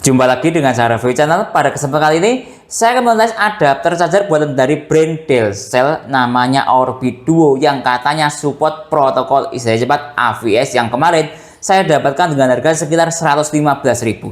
Jumpa lagi dengan saya review channel. Pada kesempatan kali ini saya akan mengulas adapter charger buatan dari brand Delcel namanya Orbit Duo yang katanya support protokol istirahat cepat AVS yang kemarin saya dapatkan dengan harga sekitar 115.000.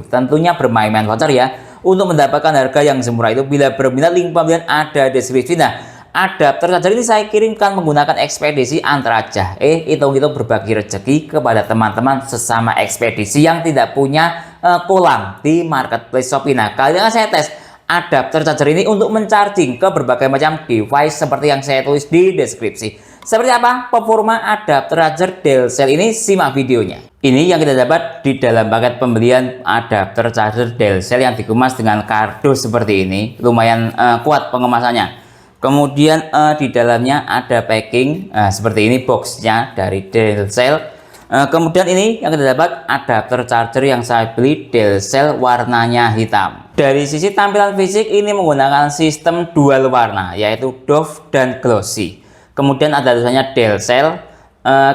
Tentunya bermain-main voucher ya untuk mendapatkan harga yang semurah itu. Bila berminat, link pembelian ada di deskripsi. Nah, adapter charger ini saya kirimkan menggunakan ekspedisi antar aja. Hitung-hitung berbagi rezeki kepada teman-teman sesama ekspedisi yang tidak punya kolam di marketplace Shopee. Nah, kali ini saya tes adapter charger ini untuk mencharging ke berbagai macam device seperti yang saya tulis di deskripsi. Seperti apa performa adapter charger Delcel ini? Simak videonya. Ini yang kita dapat di dalam paket pembelian adapter charger Delcel yang dikemas dengan kardus seperti ini. Lumayan kuat pengemasannya. Kemudian di dalamnya ada packing seperti ini boxnya dari Delcel. Kemudian ini yang kita dapat adapter charger yang saya beli Delcel warnanya hitam. Dari sisi tampilan fisik ini menggunakan sistem dual warna yaitu doff dan glossy. Kemudian ada tulisannya Delcel.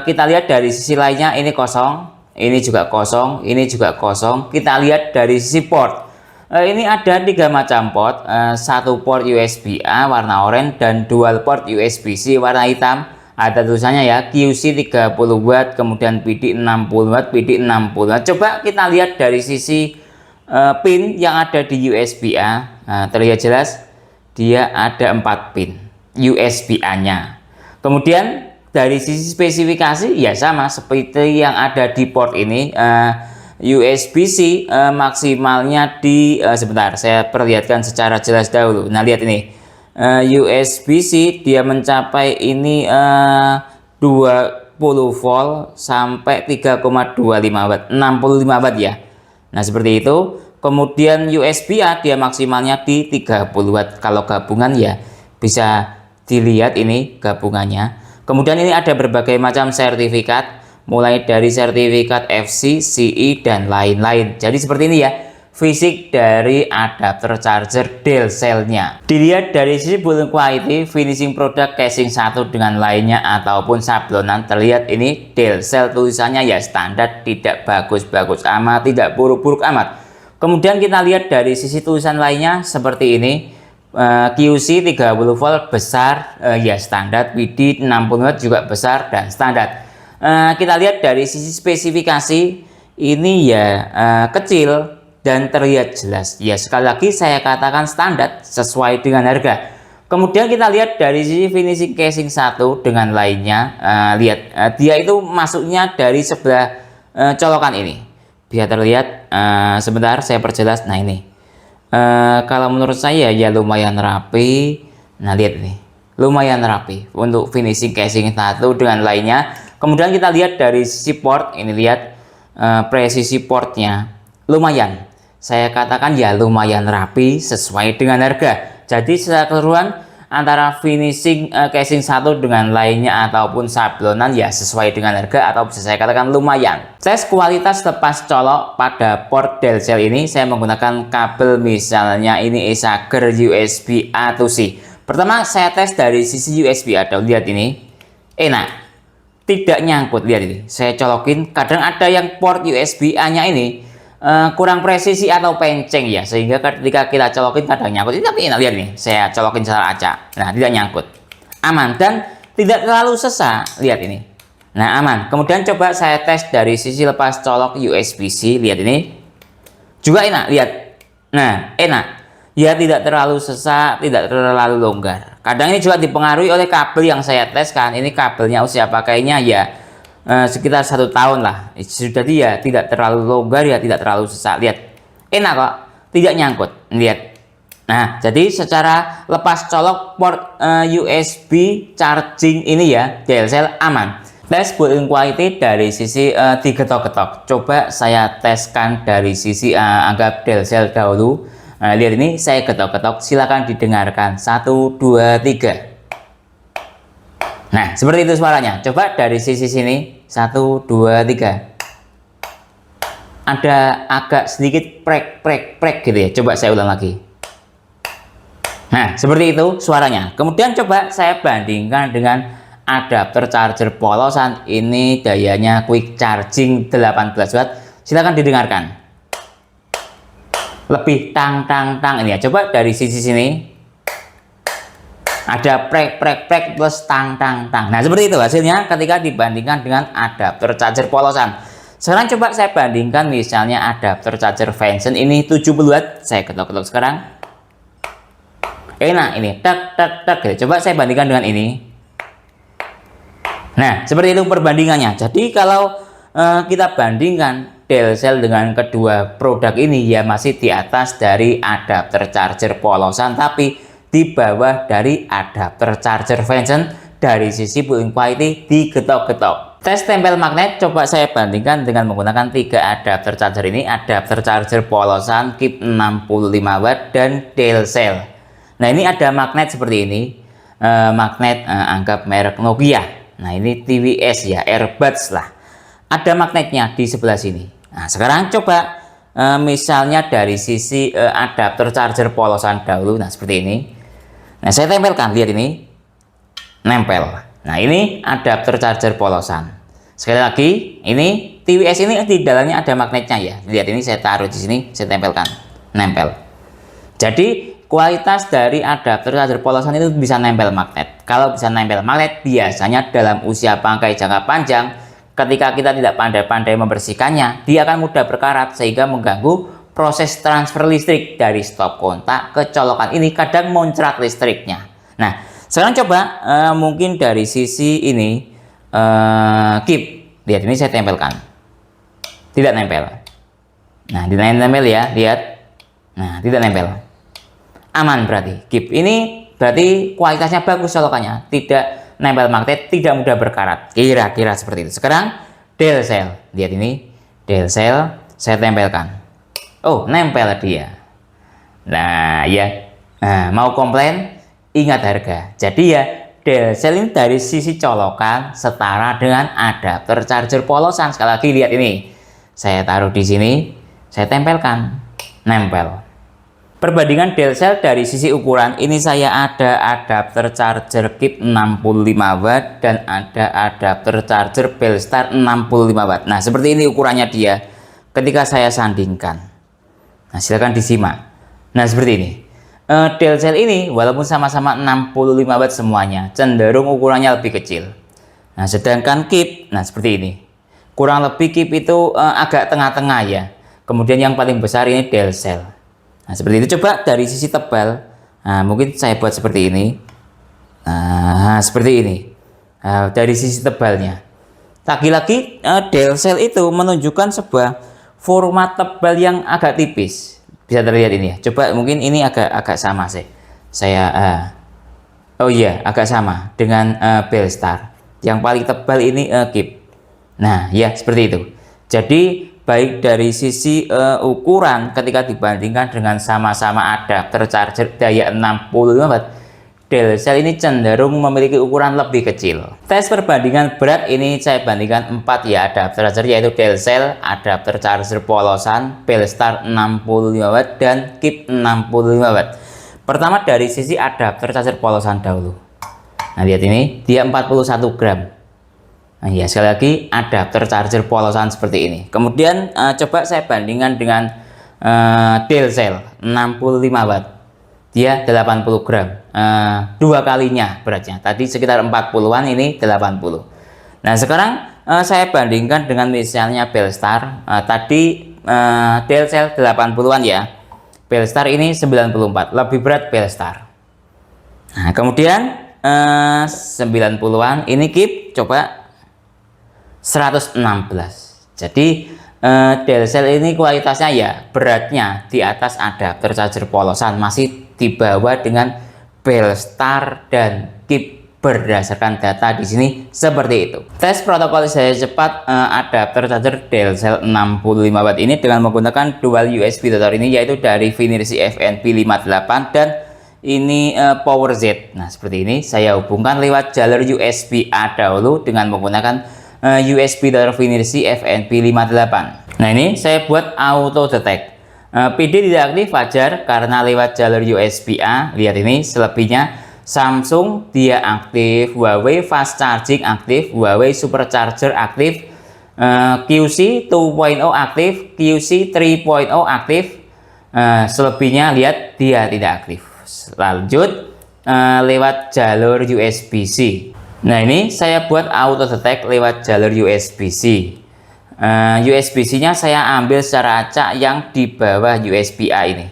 Kita lihat dari sisi lainnya ini kosong, ini juga kosong, ini juga kosong. Kita lihat dari sisi port. Ini ada 3 macam port, satu port USB A warna oranye dan dual port USB-C warna hitam. Ada tulisannya ya QC 30 watt, kemudian PD 60 watt, PD 60 watt. Coba kita lihat dari sisi pin yang ada di USB A. Nah, terlihat jelas dia ada 4 pin USB A nya. Kemudian dari sisi spesifikasi ya sama seperti yang ada di port ini. USB-C maksimalnya di sebentar saya perlihatkan secara jelas dahulu. Nah, lihat ini USB-C dia mencapai ini 20 volt sampai 3,25 watt, 65 watt ya. Nah, seperti itu. Kemudian USB-A dia maksimalnya di 30 watt. Kalau gabungan ya bisa dilihat ini gabungannya. Kemudian ini ada berbagai macam sertifikat, mulai dari sertifikat FC, CE dan lain-lain. Jadi seperti ini ya fisik dari adapter charger Delcel-nya. Dilihat dari sisi build quality, finishing produk, casing satu dengan lainnya ataupun sablonan, terlihat ini Delcel tulisannya ya standar, tidak bagus-bagus amat, tidak buruk-buruk amat. Kemudian kita lihat dari sisi tulisan lainnya seperti ini. QC 30 volt besar ya standar, PD 60 watt juga besar dan standar. Kita lihat dari sisi spesifikasi ini ya kecil dan terlihat jelas ya, sekali lagi saya katakan standar sesuai dengan harga. Kemudian kita lihat dari sisi finishing casing satu dengan lainnya. Lihat dia itu masuknya dari sebelah colokan ini biar terlihat. Sebentar saya perjelas. Nah, ini kalau menurut saya ya lumayan rapi. Nah, lihat ini lumayan rapi untuk finishing casing satu dengan lainnya. Kemudian kita lihat dari sisi port ini, lihat presisi portnya lumayan, saya katakan ya lumayan rapi sesuai dengan harga. Jadi secara keseluruhan antara finishing casing satu dengan lainnya ataupun sablonan ya sesuai dengan harga atau bisa saya katakan lumayan. Tes kualitas lepas colok pada port Delcel ini saya menggunakan kabel misalnya ini Esager USB A to C. Pertama saya tes dari sisi USB A. Lihat ini enak, tidak nyangkut. Lihat ini saya colokin, kadang ada yang port USB A nya ini kurang presisi atau penceng ya, sehingga ketika kita colokin kadang nyangkut. Tapi enak, lihat nih saya colokin secara acak, nah tidak nyangkut, aman dan tidak terlalu sesak. Lihat ini, nah aman. Kemudian coba saya tes dari sisi lepas colok USB-C. Lihat ini juga enak, lihat, nah enak ya, tidak terlalu sesak, tidak terlalu longgar. Kadang ini juga dipengaruhi oleh kabel yang saya tes kan. Ini kabelnya usia pakainya ya sekitar 1 tahun lah, sudah dia tidak terlalu longgar ya, tidak terlalu sesak. Lihat enak kok, tidak nyangkut. Lihat, nah jadi secara lepas colok port USB charging ini ya Delcel aman. Tes build quality dari sisi digetok-getok. Coba saya teskan dari sisi anggap Delcel dahulu. Lihat ini saya getok-getok, silakan didengarkan 1, 2, 3. Nah, seperti itu suaranya. Coba dari sisi sini 1, 2, 3. Ada agak sedikit prek gitu ya. Coba saya ulang lagi. Nah, seperti itu suaranya. Kemudian coba saya bandingkan dengan adapter charger polosan. Ini dayanya quick charging 18 watt. Silahkan didengarkan. lebih tang tang tang ini ya. Coba dari sisi sini ada prek prek prek plus tang tang tang. Nah seperti itu hasilnya ketika dibandingkan dengan adapter charger polosan. Sekarang coba saya bandingkan misalnya adapter charger Vention ini 70 watt. Saya ketok-ketok sekarang. Nah ini tak tak tak. Coba saya bandingkan dengan ini. Nah seperti itu perbandingannya. Jadi kalau kita bandingkan Delcel dengan kedua produk ini ya masih di atas dari adapter charger polosan, tapi di bawah dari adapter charger Vention dari sisi building quality digetok-getok. Tes tempel magnet coba saya bandingkan dengan menggunakan 3 adapter charger ini, adapter charger polosan, KIP 65 watt dan Delcel. Nah ini ada magnet seperti ini, magnet anggap merek Nokia. Nah ini TWS ya, earbuds lah. Ada magnetnya di sebelah sini. Nah sekarang coba misalnya dari sisi adapter charger polosan dahulu. Nah seperti ini. Nah saya tempelkan, lihat ini, nempel. Nah ini adapter charger polosan. Sekali lagi, ini TWS ini di dalamnya ada magnetnya ya. Lihat ini saya taruh di sini, saya tempelkan, nempel. Jadi kualitas dari adapter charger polosan itu bisa nempel magnet. Kalau bisa nempel magnet, biasanya dalam usia pakai jangka panjang, ketika kita tidak pandai-pandai membersihkannya, dia akan mudah berkarat sehingga mengganggu proses transfer listrik dari stop kontak ke colokan ini, kadang muncrat listriknya. Nah, sekarang coba mungkin dari sisi ini KIP. Lihat ini saya tempelkan. Tidak nempel. Nah, tidak nempel ya, lihat. Nah, tidak nempel. Aman berarti. KIP ini berarti kualitasnya bagus colokannya, tidak nempel magnet, tidak mudah berkarat, kira-kira seperti itu. Sekarang Delcel, lihat ini, Delcel saya tempelkan. Oh, nempel dia. Nah ya, mau komplain, ingat harga. Jadi ya Delcel ini dari sisi colokan setara dengan adapter charger polosan. Sekali lagi lihat ini, saya taruh di sini, saya tempelkan, nempel. Perbandingan Delcel dari sisi ukuran, ini saya ada adapter charger KIP 65 watt dan ada adapter charger Belstar 65 watt. Nah seperti ini ukurannya dia ketika saya sandingkan. Nah silahkan disimak. Nah seperti ini, Delcel ini walaupun sama-sama 65 watt semuanya, cenderung ukurannya lebih kecil. Nah sedangkan KIP, nah seperti ini, kurang lebih KIP itu agak tengah-tengah ya. Kemudian yang paling besar ini Delcel. Nah seperti itu. Coba dari sisi tebal, nah mungkin saya buat seperti ini. Nah seperti ini, dari sisi tebalnya. Lagi-lagi Delcel itu menunjukkan sebuah format tebal yang agak tipis. Bisa terlihat ini ya. Coba mungkin ini agak sama sih. Oh iya agak sama dengan Belstar. Yang paling tebal ini KIP. Nah ya seperti itu. Jadi baik dari sisi ukuran ketika dibandingkan dengan sama-sama adapter charger daya 65 watt, Delcel ini cenderung memiliki ukuran lebih kecil. Tes perbandingan berat ini saya bandingkan 4 ya adapter charger, yaitu Delcel, adapter charger polosan, Belstar 65 watt dan KIP 65 watt. Pertama dari sisi adapter charger polosan dahulu. Nah lihat ini, dia 41 gram. Nah ya sekali lagi adapter charger polosan seperti ini. Kemudian coba saya bandingkan dengan Delcel 65 watt, dia 80 gram, 2 kalinya beratnya. Tadi sekitar 40-an, ini 80. Nah sekarang saya bandingkan dengan misalnya Belstar, tadi Delcel 80-an ya, Belstar ini 94, lebih berat Belstar. Nah kemudian 90-an ini KIP coba 116. Jadi Delcel ini kualitasnya ya beratnya di atas adapter charger polosan, masih di bawah dengan Belstar dan KIP berdasarkan data di sini seperti itu. Tes protokol saya cepat adapter charger Delcel 65 watt ini dengan menggunakan dual USB adapter ini, yaitu dari Finersi FNP 58 dan ini Power Z. Nah seperti ini saya hubungkan lewat jalur USB A dahulu dengan menggunakan USB dari Finersi FNP 58. Nah ini saya buat auto detect. PD tidak aktif wajar karena lewat jalur USB A. Lihat ini selebihnya Samsung dia aktif, Huawei fast charging aktif, Huawei supercharger aktif, QC 2.0 aktif, QC 3.0 aktif, Selebihnya lihat dia tidak aktif. Lanjut lewat jalur USB-C. Nah, ini saya buat auto detect lewat jalur USB-C. USB-C-nya saya ambil secara acak yang di bawah USB-A ini.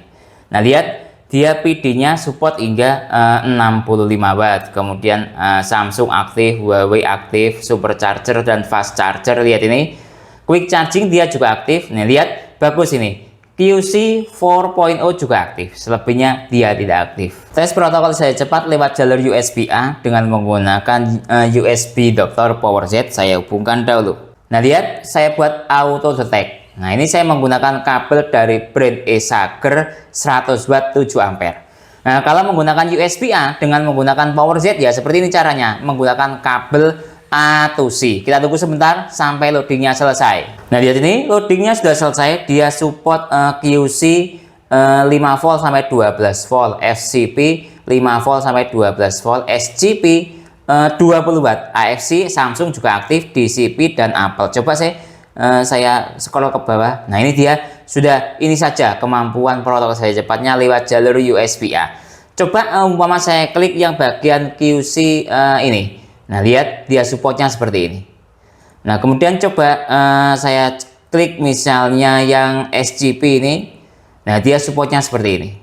Nah, lihat dia PD-nya support hingga 65 watt. Kemudian Samsung aktif, Huawei aktif, supercharger dan fast charger. Lihat ini. Quick charging dia juga aktif. Nih, lihat bagus ini. QC 4.0 juga aktif, selebihnya dia tidak aktif. Tes protokol saya cepat lewat jalur USB-A dengan menggunakan USB Dr. PowerZ. Saya hubungkan dahulu. Nah, lihat saya buat auto detect. Nah, ini saya menggunakan kabel dari brand Esager 100 watt 7 ampere. Nah, kalau menggunakan USB-A dengan menggunakan PowerZ ya seperti ini caranya, menggunakan kabel A to C. Kita tunggu sebentar sampai loadingnya selesai. Nah, lihat ini loadingnya sudah selesai. Dia support QC 5 volt sampai 12 volt, FCP 5 volt sampai 12 volt, SCP 20 watt, AFC Samsung juga aktif, DCP dan Apple. Coba saya scroll ke bawah. Nah, ini dia sudah, ini saja kemampuan protokol saya cepatnya lewat jalur USB-A. Coba umpama saya klik yang bagian QC ini. Nah, lihat dia supportnya seperti ini. Nah, kemudian coba saya klik misalnya yang SGP ini. Nah, dia supportnya seperti ini.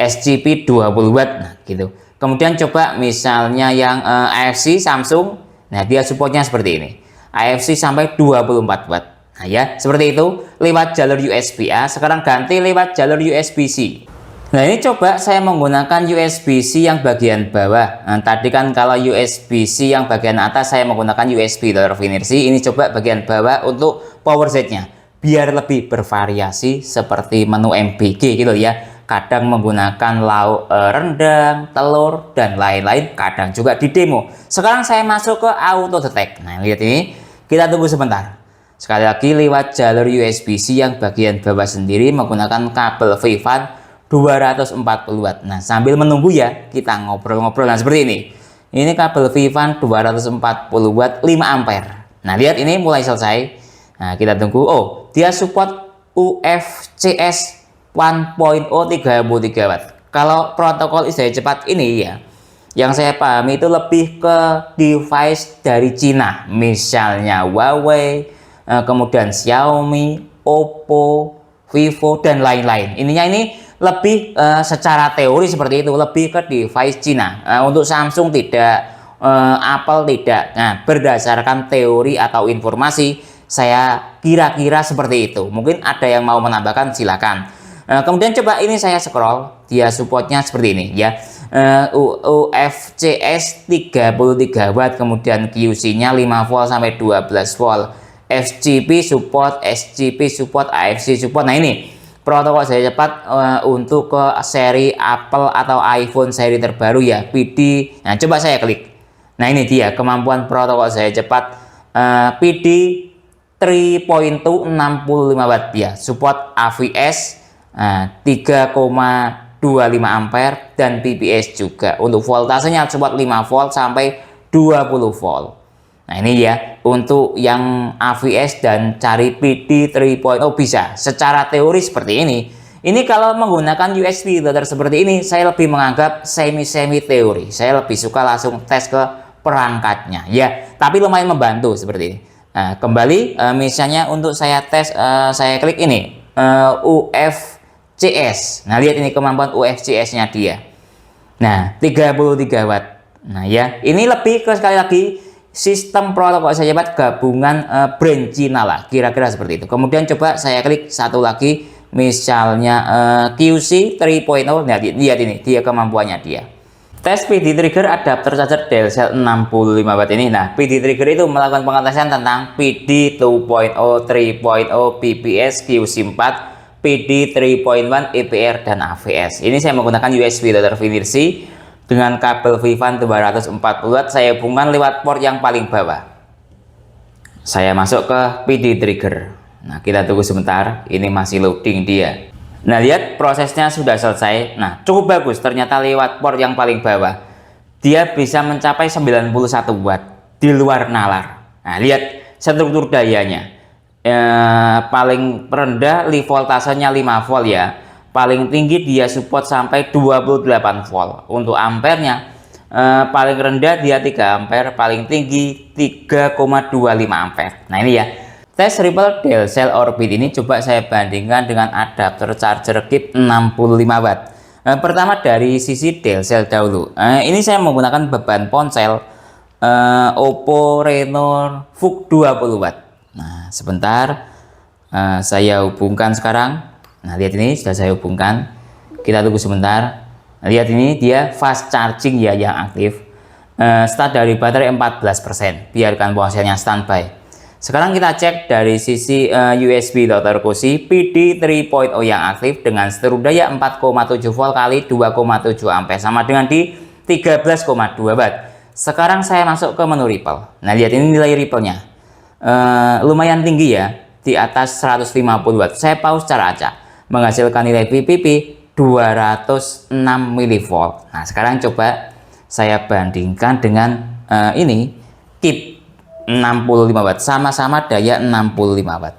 SGP 20 watt. Nah, gitu. Kemudian coba misalnya yang AFC Samsung. Nah, dia supportnya seperti ini. AFC sampai 24 watt. Nah, ya, seperti itu lewat jalur USB-A. Sekarang ganti lewat jalur USB-C. Nah, ini coba saya menggunakan USB-C yang bagian bawah. Nah, tadi kan kalau USB-C yang bagian atas saya menggunakan USB Dolphin C. Ini coba bagian bawah untuk PowerZ-nya. Biar lebih bervariasi seperti menu MBG gitu ya. Kadang menggunakan lauk rendang, telur, dan lain-lain. Kadang juga di demo. Sekarang saya masuk ke auto detect. Nah, lihat ini. Kita tunggu sebentar. Sekali lagi lewat jalur USB-C yang bagian bawah sendiri menggunakan kabel VVAN 240 watt. Nah, sambil menunggu ya, kita ngobrol-ngobrol. Nah, seperti ini. Ini kabel VVAN 240 watt 5 ampere. Nah, lihat ini mulai selesai. Nah, kita tunggu. Oh, dia support UFCS 1.0 33 watt. Kalau protokol istirahat cepat ini ya, yang saya pahami itu lebih ke device dari Cina. Misalnya Huawei, kemudian Xiaomi, Oppo, Vivo, dan lain-lain. Ininya ini lebih secara teori seperti itu, lebih ke device Cina. Untuk Samsung tidak, Apple tidak. Nah, berdasarkan teori atau informasi, saya kira-kira seperti itu. Mungkin ada yang mau menambahkan, silakan. Kemudian coba ini saya scroll, dia supportnya seperti ini ya. UFCS 33 watt, kemudian QC-nya 5 volt sampai 12 volt. FGP support, SGP support, AFC support. Nah, ini protokol saya cepat untuk ke seri Apple atau iPhone seri terbaru ya, PD. Nah, coba saya klik. Nah, ini dia kemampuan protokol saya cepat PD 3.2 65 watt ya, support AVS 3,25 ampere dan PPS juga. Untuk voltasenya support 5 volt sampai 20 volt. Nah, ini ya untuk yang AVS dan cari PD 3.0 bisa. Secara teori seperti ini. Ini kalau menggunakan USB loader seperti ini, saya lebih menganggap semi-semi teori. Saya lebih suka langsung tes ke perangkatnya ya. Tapi lumayan membantu seperti ini. Nah, kembali misalnya untuk saya tes, saya klik ini UFCS. Nah, lihat ini kemampuan UFCS-nya dia. Nah, 33 watt. Nah, ya, ini lebih ke sekali lagi sistem protokol saya cepat gabungan brand Cina lah, kira-kira seperti itu. Kemudian coba saya klik satu lagi, misalnya QC 3.0. Nah, lihat ini dia kemampuannya dia. Tes PD trigger adapter charger Delcel 65 watt ini. Nah, PD trigger itu melakukan pengetesan tentang PD 2.0, 3.0, PPS, QC 4, PD 3.1, EPR, dan AVS. Ini saya menggunakan USB loader C dengan kabel VVAN 240 watt. Saya hubungkan lewat port yang paling bawah. Saya masuk ke PD trigger. Nah, kita tunggu sebentar. Ini masih loading dia. Nah, lihat prosesnya sudah selesai. Nah, cukup bagus. Ternyata lewat port yang paling bawah dia bisa mencapai 91 watt di luar nalar. Nah, lihat struktur dayanya. Paling rendah voltasenya 5 volt ya. paling tinggi dia support sampai 28 volt. Untuk ampernya paling rendah dia 3 ampere, paling tinggi 3,25 ampere. Nah ini ya, tes Ripple Dual Cell Orbit ini coba saya bandingkan dengan adapter charger KIP 65 watt. Pertama dari sisi Dual Cell dahulu. Ini saya menggunakan beban ponsel Oppo Reno VOOC 20 watt. Nah sebentar, saya hubungkan sekarang. Nah lihat ini sudah saya hubungkan, kita tunggu sebentar. Nah, lihat ini dia fast charging ya yang aktif. Start dari baterai 14%, biarkan ponselnya standby. Sekarang kita cek dari sisi USB Dr. Cozy PD 3.0 yang aktif dengan seteru daya 4,7 volt kali 2,7 ampere sama dengan di 13,2 watt. Sekarang saya masuk ke menu Ripple. Nah lihat ini nilai Ripple-nya lumayan tinggi ya, di atas 150 watt. Saya pause secara acak, menghasilkan nilai VPP 206 mV. Nah sekarang coba saya bandingkan dengan ini KIP 65 watt, sama-sama daya 65 watt.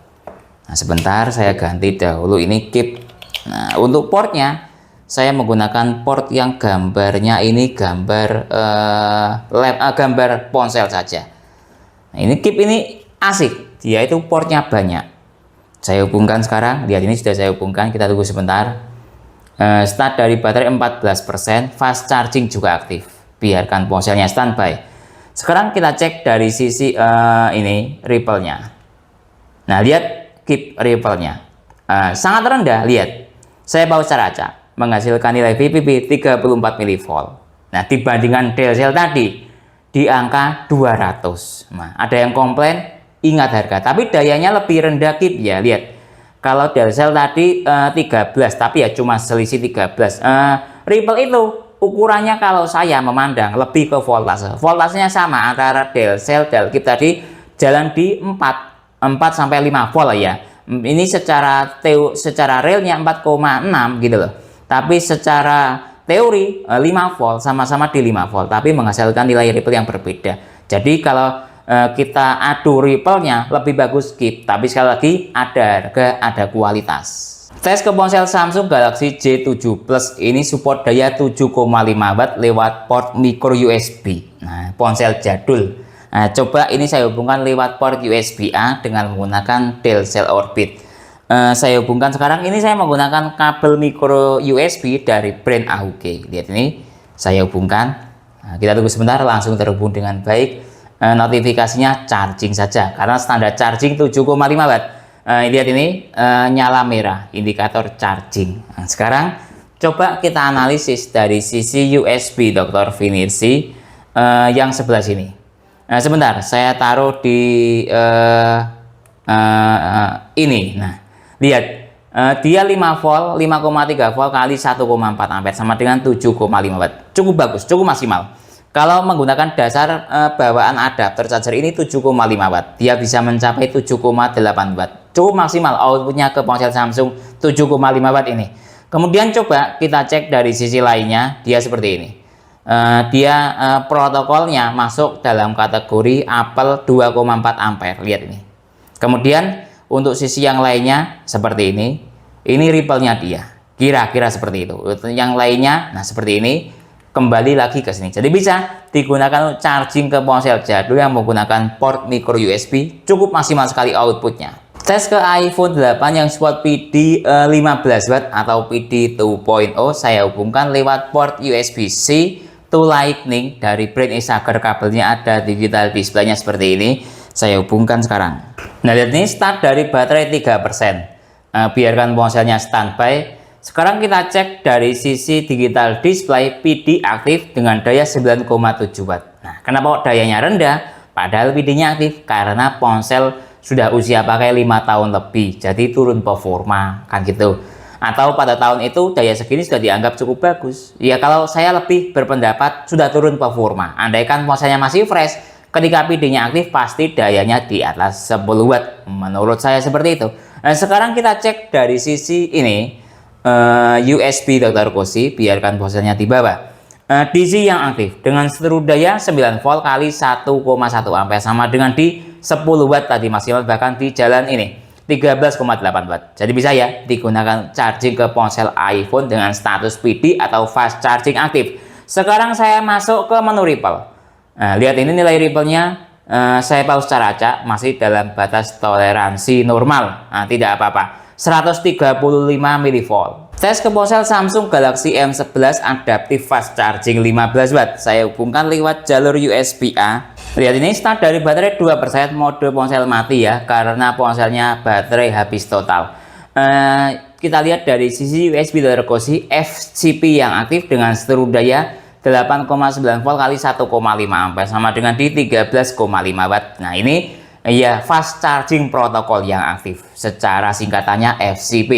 Nah sebentar saya ganti dahulu ini KIP. Nah untuk portnya saya menggunakan port yang gambarnya ini gambar gambar ponsel saja. Nah ini KIP ini asik, dia itu portnya banyak. Saya hubungkan sekarang, lihat ini sudah saya hubungkan, kita tunggu sebentar. Start dari baterai 14%, fast charging juga aktif, biarkan ponselnya standby. Sekarang kita cek dari sisi ini Ripple-nya. Nah lihat KIP Ripple-nya sangat rendah, lihat saya pause secara acak, menghasilkan nilai VPP 34 mV. Nah dibandingkan Dual Cell tadi di angka 200. Nah ada yang komplain, ingat harga, tapi dayanya lebih rendah KIP ya. Lihat kalau Dual Cell tadi 13, tapi ya cuma selisih 13. Ripple itu ukurannya kalau saya memandang lebih ke voltase. Voltasenya sama antara Dual Cell dan KIP tadi jalan di 4 sampai 5 volt ya. Ini secara realnya 4,6 gitu loh. Tapi secara teori 5 volt, sama-sama di 5 volt, tapi menghasilkan nilai Ripple yang berbeda. Jadi kalau kita adu Ripple-nya lebih bagus KIP, tapi sekali lagi ada harga, ada kualitas. Tes ke ponsel Samsung Galaxy J7 Plus ini support daya 7,5 watt lewat port micro USB. Nah, ponsel jadul. Nah, coba ini saya hubungkan lewat port USB-A dengan menggunakan Dual Cell Orbit. Saya hubungkan sekarang, ini saya menggunakan kabel micro USB dari brand AUG. Lihat ini, saya hubungkan. Nah, kita tunggu sebentar, langsung terhubung dengan baik. Notifikasinya charging saja, karena standar charging 7,5 watt. Lihat ini nyala merah, indikator charging. Nah, sekarang coba kita analisis dari sisi USB Dr. Finissi yang sebelah sini. Nah, sebentar saya taruh di ini. Nah lihat dia 5 volt, 5,3 volt kali 1,4 ampere sama dengan 7,5 watt. Cukup bagus, cukup maksimal. Kalau menggunakan dasar bawaan adapter charger ini 7,5 watt, dia bisa mencapai 7,8 watt. Cukup maksimal outputnya ke ponsel Samsung 7,5 watt ini. Kemudian coba kita cek dari sisi lainnya, dia seperti ini. Dia protokolnya masuk dalam kategori Apple 2,4 ampere. Lihat ini. Kemudian untuk sisi yang lainnya seperti ini Ripple-nya dia. Kira-kira seperti itu. Yang lainnya, nah seperti ini. Kembali lagi ke sini. Jadi bisa digunakan charging ke ponsel jadul yang menggunakan port micro USB. Cukup maksimal sekali outputnya. Tes ke iPhone 8 yang support PD 15 watt atau PD 2.0, saya hubungkan lewat port USB-C to Lightning dari brand Exager. Kabelnya ada digital display-nya seperti ini. Saya hubungkan sekarang. Nah lihat ini, start dari baterai 3%. Biarkan ponselnya standby. Sekarang kita cek dari sisi digital display, PD aktif dengan daya 9,7 watt. Nah, kenapa dayanya rendah padahal PD-nya aktif? Karena ponsel sudah usia pakai 5 tahun lebih, jadi turun performa kan gitu. Atau pada tahun itu daya segini sudah dianggap cukup bagus. Ya kalau saya lebih berpendapat sudah turun performa. Andaikan ponselnya masih fresh, ketika PD-nya aktif pasti dayanya di atas 10 watt. Menurut saya seperti itu. Nah, sekarang kita cek dari sisi ini USB Dr. Cozy, biarkan ponselnya di bawah. DC yang aktif dengan seluruh daya 9 volt kali 1,1 ampere sama dengan di 10 watt tadi maksimal, bahkan di jalan ini 13,8 watt. Jadi bisa ya digunakan charging ke ponsel iPhone dengan status PD atau fast charging aktif. Sekarang saya masuk ke menu Ripple. Nah, lihat ini nilai Ripple-nya. Saya pause secara acak, masih dalam batas toleransi normal. Nah, tidak apa-apa. 135 mV. Tes ke ponsel Samsung Galaxy M11 adaptif fast charging 15 watt. Saya hubungkan lewat jalur USB-A. Lihat ini start dari baterai 2%, mode ponsel mati ya, karena ponselnya baterai habis total. Kita lihat dari sisi USB Type-C FCP yang aktif dengan seluruh daya 8,9 volt kali 1,5 ampere sama dengan di 13,5 watt. Nah, ini ya fast charging protokol yang aktif. Secara singkatannya FCP.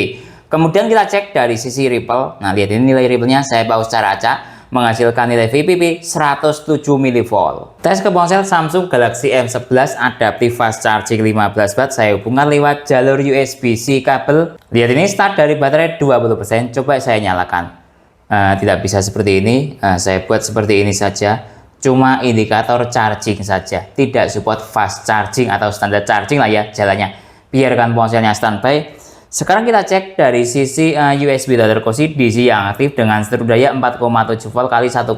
Kemudian kita cek dari sisi Ripple. Nah, lihat ini nilai Ripple-nya, saya pause secara acak, menghasilkan nilai VPP 107 mV. Tes ke ponsel Samsung Galaxy M11 adaptif fast charging 15 watt. Saya hubungkan lewat jalur USB-C kabel. Lihat ini start dari baterai 20%. Coba saya nyalakan. Tidak bisa seperti ini. Saya buat seperti ini saja, cuma indikator charging saja, tidak support fast charging atau standar charging lah ya jalannya. Biarkan ponselnya standby. Sekarang kita cek dari sisi USB Type-C DC yang aktif dengan seluruh daya 4,7 volt kali 1,7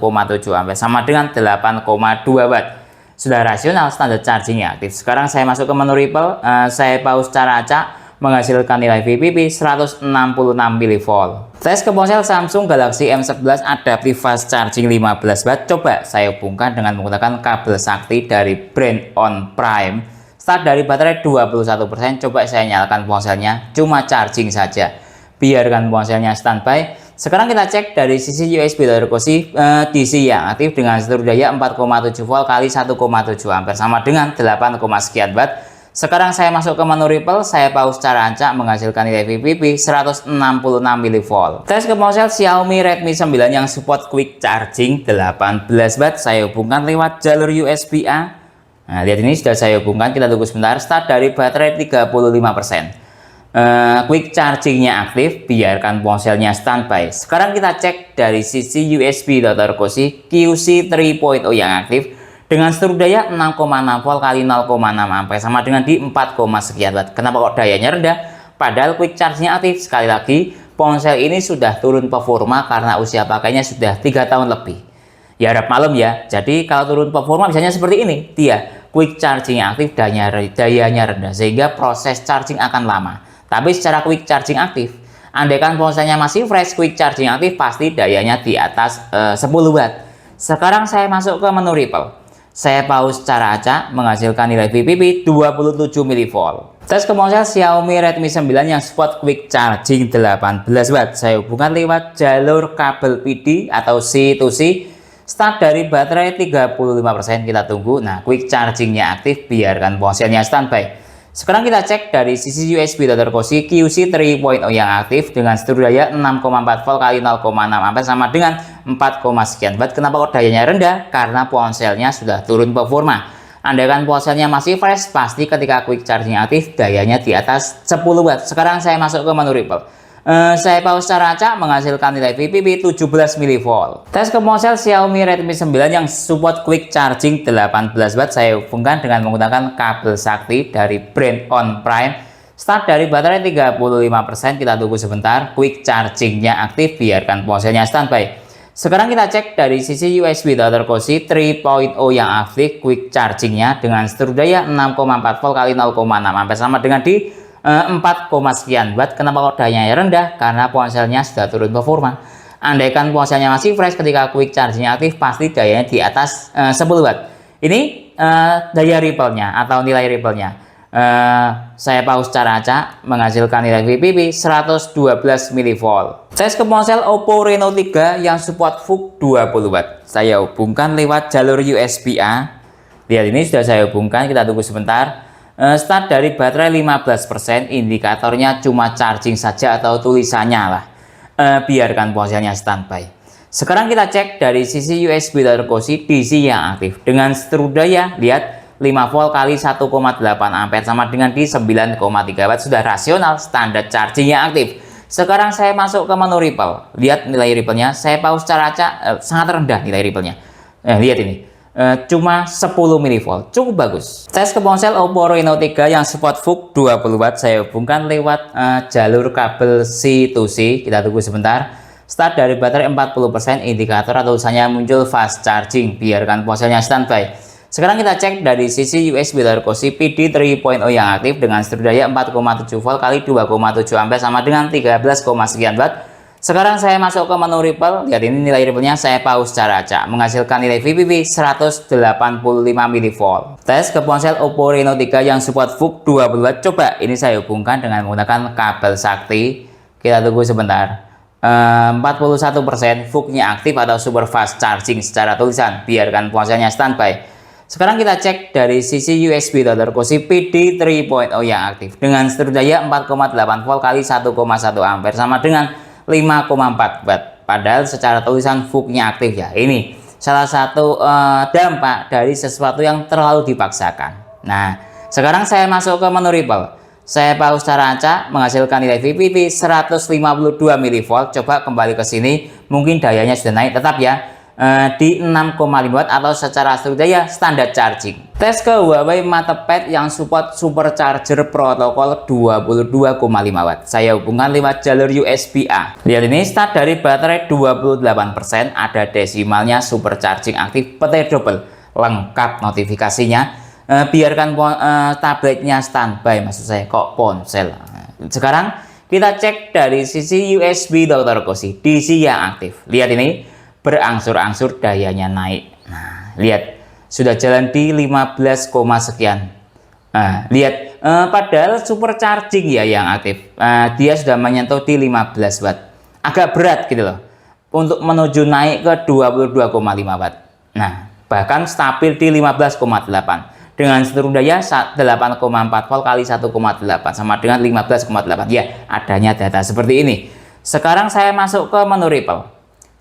ampere sama dengan 8,2 watt. Sudah rasional, standar chargingnya aktif. Sekarang saya masuk ke menu Ripple. Saya pause secara acak, menghasilkan nilai VPP 166 mV. Tes ke ponsel Samsung Galaxy M11 adaptif fast charging 15 watt. Coba saya hubungkan dengan menggunakan kabel sakti dari brand On Prime. Start dari baterai 21%. Coba saya nyalakan ponselnya, cuma charging saja. Biarkan ponselnya standby. Sekarang kita cek dari sisi USB Type-C DC yang aktif dengan seluruh daya 4,7 volt kali 1,7 ampere sama dengan 8, sekian watt. Sekarang saya masuk ke menu Ripple, saya pause secara acak, menghasilkan nilai VPP 166 mV. Tes ke ponsel Xiaomi Redmi 9 yang support quick charging 18 watt. Saya hubungkan lewat jalur USB-A. Nah, lihat ini sudah saya hubungkan, kita tunggu sebentar. Start dari baterai 35%. Quick chargingnya aktif, biarkan ponselnya standby. Sekarang kita cek dari sisi USB Type-C QC 3.0 yang aktif dengan seluruh daya 6,6 volt kali 0,6 ampere sama dengan di 4, sekian watt. Kenapa kok dayanya rendah? Padahal quick charge-nya aktif. Sekali lagi, ponsel ini sudah turun performa karena usia pakainya sudah 3 tahun lebih. Ya harap maklum ya. Jadi kalau turun performa misalnya seperti ini, dia quick charging aktif, dayanya rendah sehingga proses charging akan lama. Tapi secara quick charging aktif, andaikan ponselnya masih fresh, quick charging aktif pasti dayanya di atas 10 watt. Sekarang saya masuk ke menu Ripple. Saya pause secara acak, menghasilkan nilai VPP 27 mV. Tes ke ponsel Xiaomi Redmi 9 yang support quick charging 18 watt. Saya hubungkan lewat jalur kabel PD atau C2C. Start dari baterai 35%, kita tunggu. Nah, quick chargingnya aktif, biarkan ponselnya standby. Sekarang kita cek dari sisi USB Type-C QC 3.0 yang aktif dengan seluruh daya 6,4 volt kali 0,6 ampere sama dengan 4, sekian watt. Kenapa kok dayanya rendah? Karena ponselnya sudah turun performa. Andaikan ponselnya masih fresh, pasti ketika quick charging aktif dayanya di atas 10 watt. Sekarang saya masuk ke menu Ripple. Saya pause secara acak, menghasilkan nilai VPP 17 mV. Tes ke ponsel Xiaomi Redmi 9 yang support quick charging 18 watt. Saya hubungkan dengan menggunakan kabel sakti dari brand On Prime. Start dari baterai 35%, kita tunggu sebentar. Quick chargingnya aktif, biarkan ponselnya standby. Sekarang kita cek dari sisi USB Type-C 3.0 yang aktif, quick chargingnya dengan seluruh daya 6,4 volt kali 0,6 ampere sama dengan di 4, sekian watt. Kenapa kok dayanya rendah? Karena ponselnya sudah turun performa. Andaikan ponselnya masih fresh ketika quick chargingnya aktif, pasti dayanya di atas 10 watt. Ini daya Ripple-nya atau nilai Ripple-nya. Saya pause secara acak, menghasilkan nilai VPP 112 mV. Tes ke ponsel Oppo Reno 3 yang support VOOC 20 watt. Saya hubungkan lewat jalur USB-A. Lihat ini sudah saya hubungkan, kita tunggu sebentar. Start dari baterai 15%, indikatornya cuma charging saja atau tulisannya lah. Biarkan ponselnya standby. Sekarang kita cek dari sisi USB Type-C DC yang aktif dengan seluruh daya, lihat 5 volt kali 1,8 ampere sama dengan di 9,3 watt. Sudah rasional, standar charging yang aktif. Sekarang saya masuk ke menu Ripple. Lihat nilai Ripple-nya, saya pause secara acak, sangat rendah nilai Ripple-nya. Lihat ini. cuma 10 mV, cukup bagus. Tes ke ponsel Oppo Reno 3 yang support VOOC 20 watt saya hubungkan lewat jalur kabel C2C. Kita tunggu sebentar. Start dari baterai 40%, indikator atau tulisannya muncul fast charging. Biarkan ponselnya standby. Sekarang kita cek dari sisi USB Type-C PD 3.0 yang aktif dengan seluruh daya 4,7 volt kali 2,7 ampere sama dengan 13, sekian watt. Sekarang saya masuk ke menu Ripple. Lihat ini nilai Ripple-nya, saya pause secara acak, menghasilkan nilai VPP 185 mV. Tes ke ponsel Oppo Reno 3 yang support VOOC 20 watt. Coba ini saya hubungkan dengan menggunakan kabel sakti. Kita tunggu sebentar. 41% VOOC-nya aktif atau super fast charging secara tulisan. Biarkan ponselnya standby. Sekarang kita cek dari sisi USB Type-C PD 3.0 yang aktif dengan seluruh daya 4,8 volt kali 1,1 ampere sama dengan 5,4 watt. Padahal secara tulisan VOOC-nya aktif ya. Ini salah satu dampak dari sesuatu yang terlalu dipaksakan. Nah, sekarang saya masuk ke menu Ripple. Saya pause secara acak, menghasilkan nilai VPP 152 mV. Coba kembali ke sini, mungkin dayanya sudah naik, tetap ya di 6,5 watt atau secara seluruh daya standar charging. Tes ke Huawei MatePad yang support supercharger protokol 22,5 watt. Saya hubungkan lewat jalur USB-A. Lihat ini, start dari baterai 28%, ada desimalnya, supercharging aktif, petir double, lengkap notifikasinya. Biarkan tabletnya standby, maksud saya kok ponsel. Sekarang kita cek dari sisi USB Type-C DC yang aktif. Lihat ini, berangsur-angsur dayanya naik. Nah, lihat sudah jalan di 15, sekian. Nah, lihat padahal supercharging ya yang aktif. Dia sudah menyentuh di 15 watt. Agak berat gitu loh untuk menuju naik ke 22,5 watt. Nah, bahkan stabil di 15,8 dengan seluruh daya 8,4 volt kali 1,8 sama dengan 15,8. Ya, adanya data seperti ini. Sekarang saya masuk ke menu Ripple.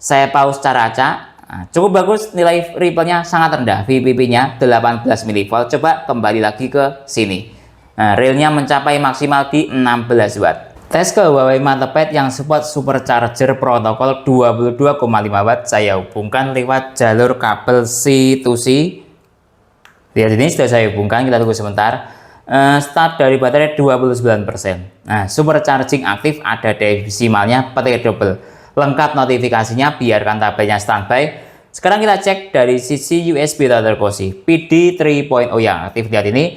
Saya pause secara acak. Nah, cukup bagus, nilai Ripple-nya sangat rendah, VPP-nya 18 mV. Coba kembali lagi ke sini. Nah, realnya mencapai maksimal di 16 watt. Tes ke Huawei MatePad yang support supercharger protokol 22,5 watt. Saya hubungkan lewat jalur kabel C2C. Lihat ini sudah saya hubungkan, kita tunggu sebentar. Start dari baterai 29%. Nah, supercharging aktif, ada desimalnya, petir double. Lengkap notifikasinya, biarkan tabelnya standby. Sekarang kita cek dari sisi USB Type-C PD 3.0 yang aktif. Lihat ini,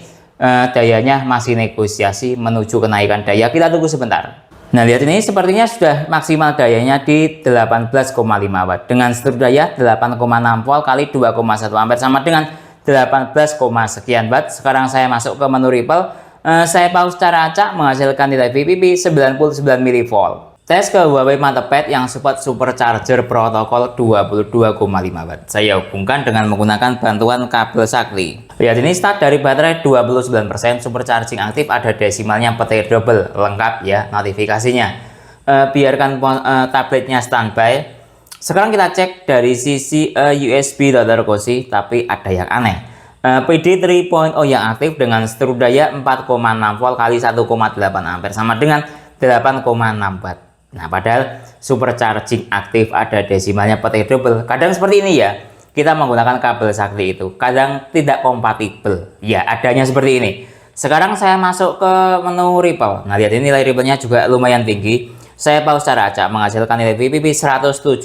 dayanya masih negosiasi menuju kenaikan daya. Kita tunggu sebentar. Nah, lihat ini sepertinya sudah maksimal dayanya di 18,5 watt dengan seluruh daya 8,6 volt kali 2,1 ampere sama dengan 18, sekian watt. Sekarang saya masuk ke menu Ripple. Saya pause secara acak, menghasilkan nilai VPP 99 mV. Tes ke Huawei MatePad yang support supercharger protokol 22,5 watt. Saya hubungkan dengan menggunakan bantuan kabel sakti. Lihat ini, start dari baterai 29%, supercharging aktif, ada desimalnya, petir double, lengkap ya notifikasinya. Biarkan tabletnya standby. Sekarang kita cek dari sisi USB Type-C, tapi ada yang aneh. PD 3.0 yang aktif dengan seluruh daya 4,6 volt kali 1,8 ampere sama dengan 8,6 watt. Nah, padahal supercharging aktif, ada desimalnya, petir double. Kadang seperti ini ya, kita menggunakan kabel sakti itu kadang tidak kompatibel. Ya, adanya seperti ini. Sekarang saya masuk ke menu Ripple. Nah, lihat ini, nilai Ripple-nya juga lumayan tinggi. Saya pause secara acak, menghasilkan nilai VPP 178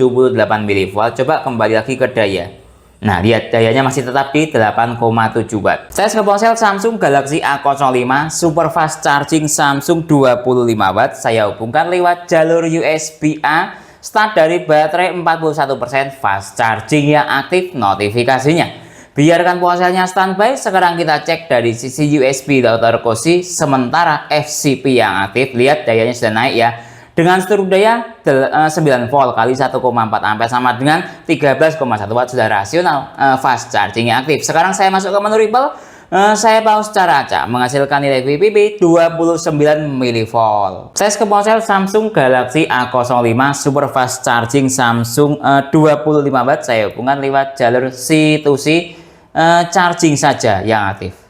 mV. Coba kembali lagi ke daya. Nah, lihat dayanya masih tetap di 8,7 watt. Tes ke ponsel Samsung Galaxy A05 super fast charging Samsung 25 watt. Saya hubungkan lewat jalur USB-A. Start dari baterai 41%, fast charging yang aktif, notifikasinya. Biarkan ponselnya standby. Sekarang kita cek dari sisi USB Type-C, sementara FCP yang aktif. Lihat dayanya sudah naik ya. Dengan seluruh daya 9 volt kali 1,4 ampere sama dengan 13,1 watt, sudah rasional, fast charging yang aktif. Sekarang saya masuk ke menu Ripple. Saya pause secara acak, menghasilkan nilai VPP 29 mV. Tes ke ponsel Samsung Galaxy A05 super fast charging Samsung 25 watt. Saya hubungkan lewat jalur C2C, charging saja yang aktif.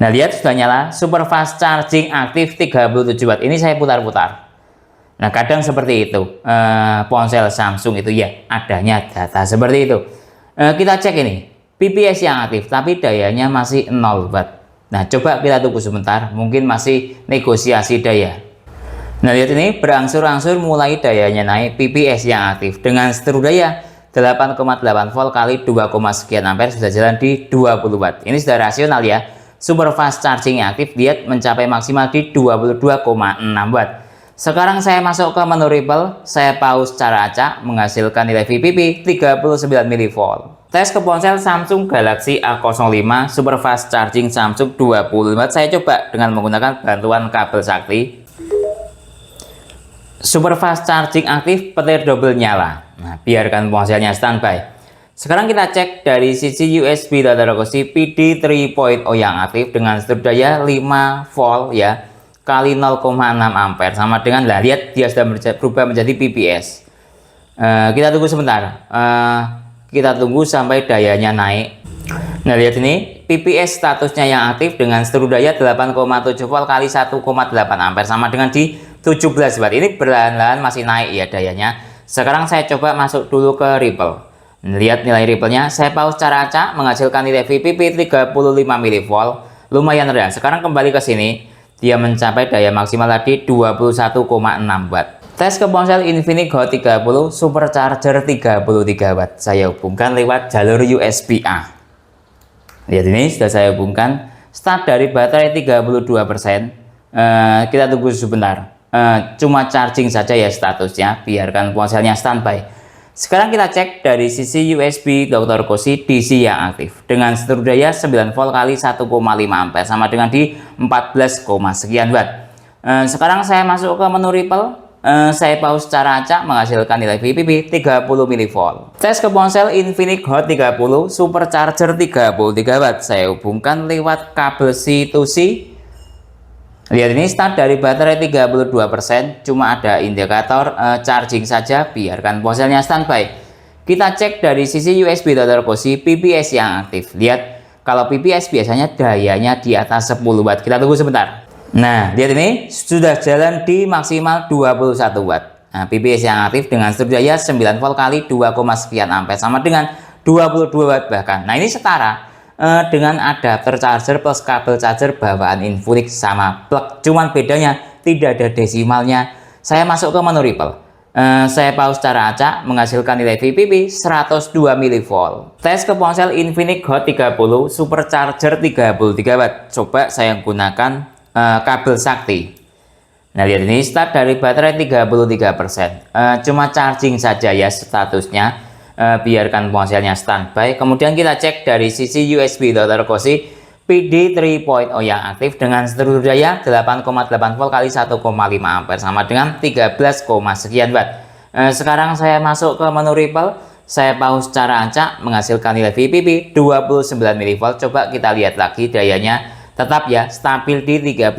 Nah, lihat sudah nyala, super fast charging aktif 37 watt. Ini saya putar-putar. Nah, kadang seperti itu, ponsel Samsung itu ya adanya data seperti itu. Kita cek ini PPS yang aktif tapi dayanya masih 0 watt. Nah, coba kita tunggu sebentar, mungkin masih negosiasi daya. Nah, lihat ini berangsur-angsur mulai dayanya naik PPS yang aktif dengan seteru daya 8,8 volt kali 2, sekian ampere sudah jalan di 20 watt. Ini sudah rasional ya. Super fast charging yang aktif lihat mencapai maksimal di 22,6 watt. Sekarang saya masuk ke menu Ripple, saya pause cara acak menghasilkan nilai VPP 39 mV. Tes ke ponsel Samsung Galaxy A05 Super Fast Charging Samsung 25 watt, saya coba dengan menggunakan bantuan kabel sakti. Super Fast Charging aktif, petir double nyala. Nah, biarkan ponselnya standby. Sekarang kita cek dari sisi USB data rekosi PD 3.0 yang aktif dengan seteru daya 5 volt ya kali 0,6 ampere sama dengan, lah lihat dia sudah berubah menjadi PPS. Kita tunggu sebentar, kita tunggu sampai dayanya naik. Nah, lihat ini PPS statusnya yang aktif dengan seteru daya 8,7 volt kali 1,8 ampere sama dengan di 17 watt. Ini perlahan-lahan masih naik ya dayanya. Sekarang saya coba masuk dulu ke Ripple. Lihat nilai Ripple-nya, saya pause cara acak menghasilkan nilai VPP 35 mV, lumayan rendah. Sekarang kembali ke sini, dia mencapai daya maksimal tadi 21,6 watt. Tes ke ponsel Infinix Hot 30 Supercharger 33 watt. Saya hubungkan lewat jalur USB-A. Lihat ini sudah saya hubungkan. Start dari baterai 32%. Kita tunggu sebentar. Cuma charging saja ya statusnya. Biarkan ponselnya standby. Sekarang kita cek dari sisi USB Dr. Koshi DC yang aktif dengan seteru daya 9 volt kali 1,5 ampere sama dengan di 14, sekian watt. Sekarang saya masuk ke menu Ripple, saya pause cara acak menghasilkan nilai VPP 30 mV. Tes ke ponsel Infinix Hot 30 Supercharger 33 watt, saya hubungkan lewat kabel C2C. Lihat ini start dari baterai 32%, cuma ada indikator charging saja, biarkan ponselnya standby. Kita cek dari sisi USB data Koshi PPS yang aktif. Lihat kalau PPS biasanya dayanya di atas 10 watt. Kita tunggu sebentar. Nah, lihat ini sudah jalan di maksimal 21 watt. Nah, PPS yang aktif dengan seteru daya 9 volt kali 2, sekian ampere sama dengan 22 watt bahkan. Nah, ini setara dengan adapter charger plus kabel charger bawaan Infinix sama plug, cuman bedanya tidak ada desimalnya. Saya masuk ke menu Ripple, saya pause cara acak menghasilkan nilai VPP 102 mV. Tes ke ponsel Infinix Hot 30 Supercharger 33 watt, coba saya gunakan kabel sakti. Nah, lihat ini start dari baterai 33%, cuma charging saja ya statusnya. Biarkan ponselnya standby. Kemudian kita cek dari sisi USB Dr. Koshi PD 3.0 yang aktif dengan seteru daya 8,8 volt kali 1,5 ampere sama dengan 13, sekian watt. Sekarang saya masuk ke menu Ripple, saya pause cara acak menghasilkan nilai VPP 29 mV. Coba kita lihat lagi dayanya, tetap ya stabil di 13,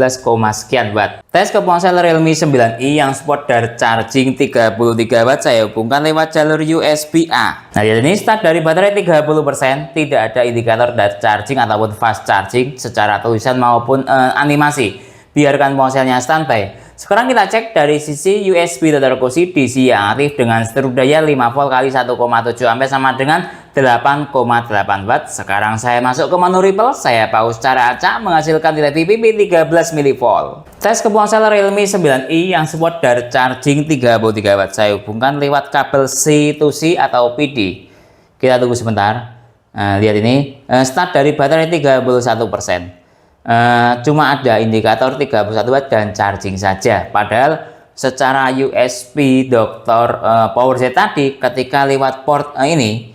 sekian watt. Tes ke ponsel Realme 9i yang support dari charging 33 watt, saya hubungkan lewat jalur USB-A. Nah, ini start dari baterai 30%, tidak ada indikator dari charging ataupun fast charging secara tulisan maupun animasi. Biarkan ponselnya standby. Sekarang kita cek dari sisi USB Dr. Koshi DC yang aktif dengan seteru daya 5 volt kali 1,7 ampere sama dengan 8,8 watt. Sekarang saya masuk ke menu Ripple, saya pause cara acak menghasilkan nilai VPP 13 mV. Tes ke ponsel Realme 9i yang support dari charging 33 watt, saya hubungkan lewat kabel C2C atau PD. Kita tunggu sebentar. Lihat ini start dari baterai 31%. Cuma ada indikator 31 watt dan charging saja, padahal secara USB Dr. Power Z tadi ketika lewat port ini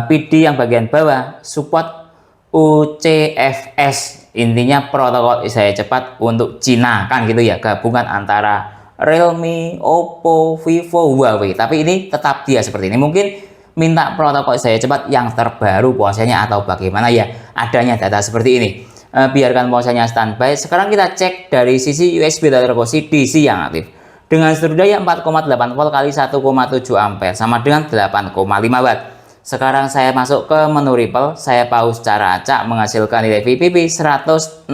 PD yang bagian bawah support UCFS, intinya protokol saya cepat untuk Cina kan gitu ya, gabungan antara Realme, Oppo, Vivo, Huawei, tapi ini tetap dia seperti ini. Mungkin minta protokol saya cepat yang terbaru ponselnya atau bagaimana ya, adanya data seperti ini. Biarkan ponselnya standby. Sekarang kita cek dari sisi USB Dr. Koshi DC yang aktif dengan seteru daya 4,8 volt kali 1,7 ampere sama dengan 8,5 watt. Sekarang saya masuk ke menu Ripple, saya pause cara acak menghasilkan nilai VPP 168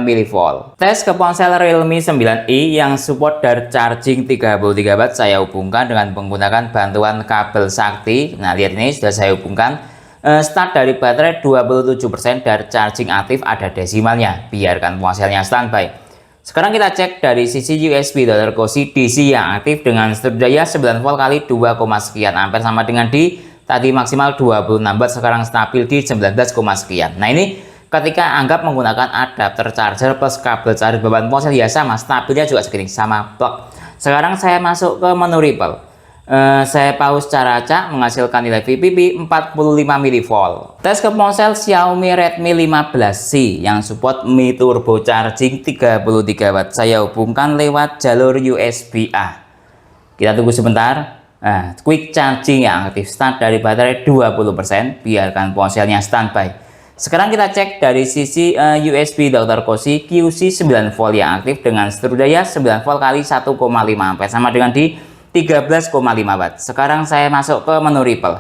mV. Tes ke ponsel Realme 9i yang support dari charging 33W, saya hubungkan dengan menggunakan bantuan kabel sakti. Nah, lihat ini sudah saya hubungkan. Start dari baterai 27% dari charging aktif, ada desimalnya. Biarkan ponselnya standby. Sekarang kita cek dari sisi USB Dr. Cosi DC yang aktif dengan strip daya 9 volt kali 2, sekian ampere sama dengan di tadi maksimal 26 watt, sekarang stabil di 19, sekian. Nah, ini ketika anggap menggunakan adapter charger plus kabel charger beban ponsel ya sama, stabilnya juga segini, sama plug. Sekarang saya masuk ke menu Ripple. Saya pause cara acak menghasilkan nilai VPP 45 mV. Tes ke ponsel Xiaomi Redmi 15C yang support Mi Turbo Charging 33 watt. Saya hubungkan lewat jalur USB-A. Kita tunggu sebentar. Nah, quick charging yang aktif, start dari baterai 20%, biarkan ponselnya standby. Sekarang kita cek dari sisi USB Dr. Cosi QC 9 volt yang aktif dengan strip daya 9 volt kali 1,5 ampere sama dengan di 13,5 watt. Sekarang saya masuk ke menu Ripple.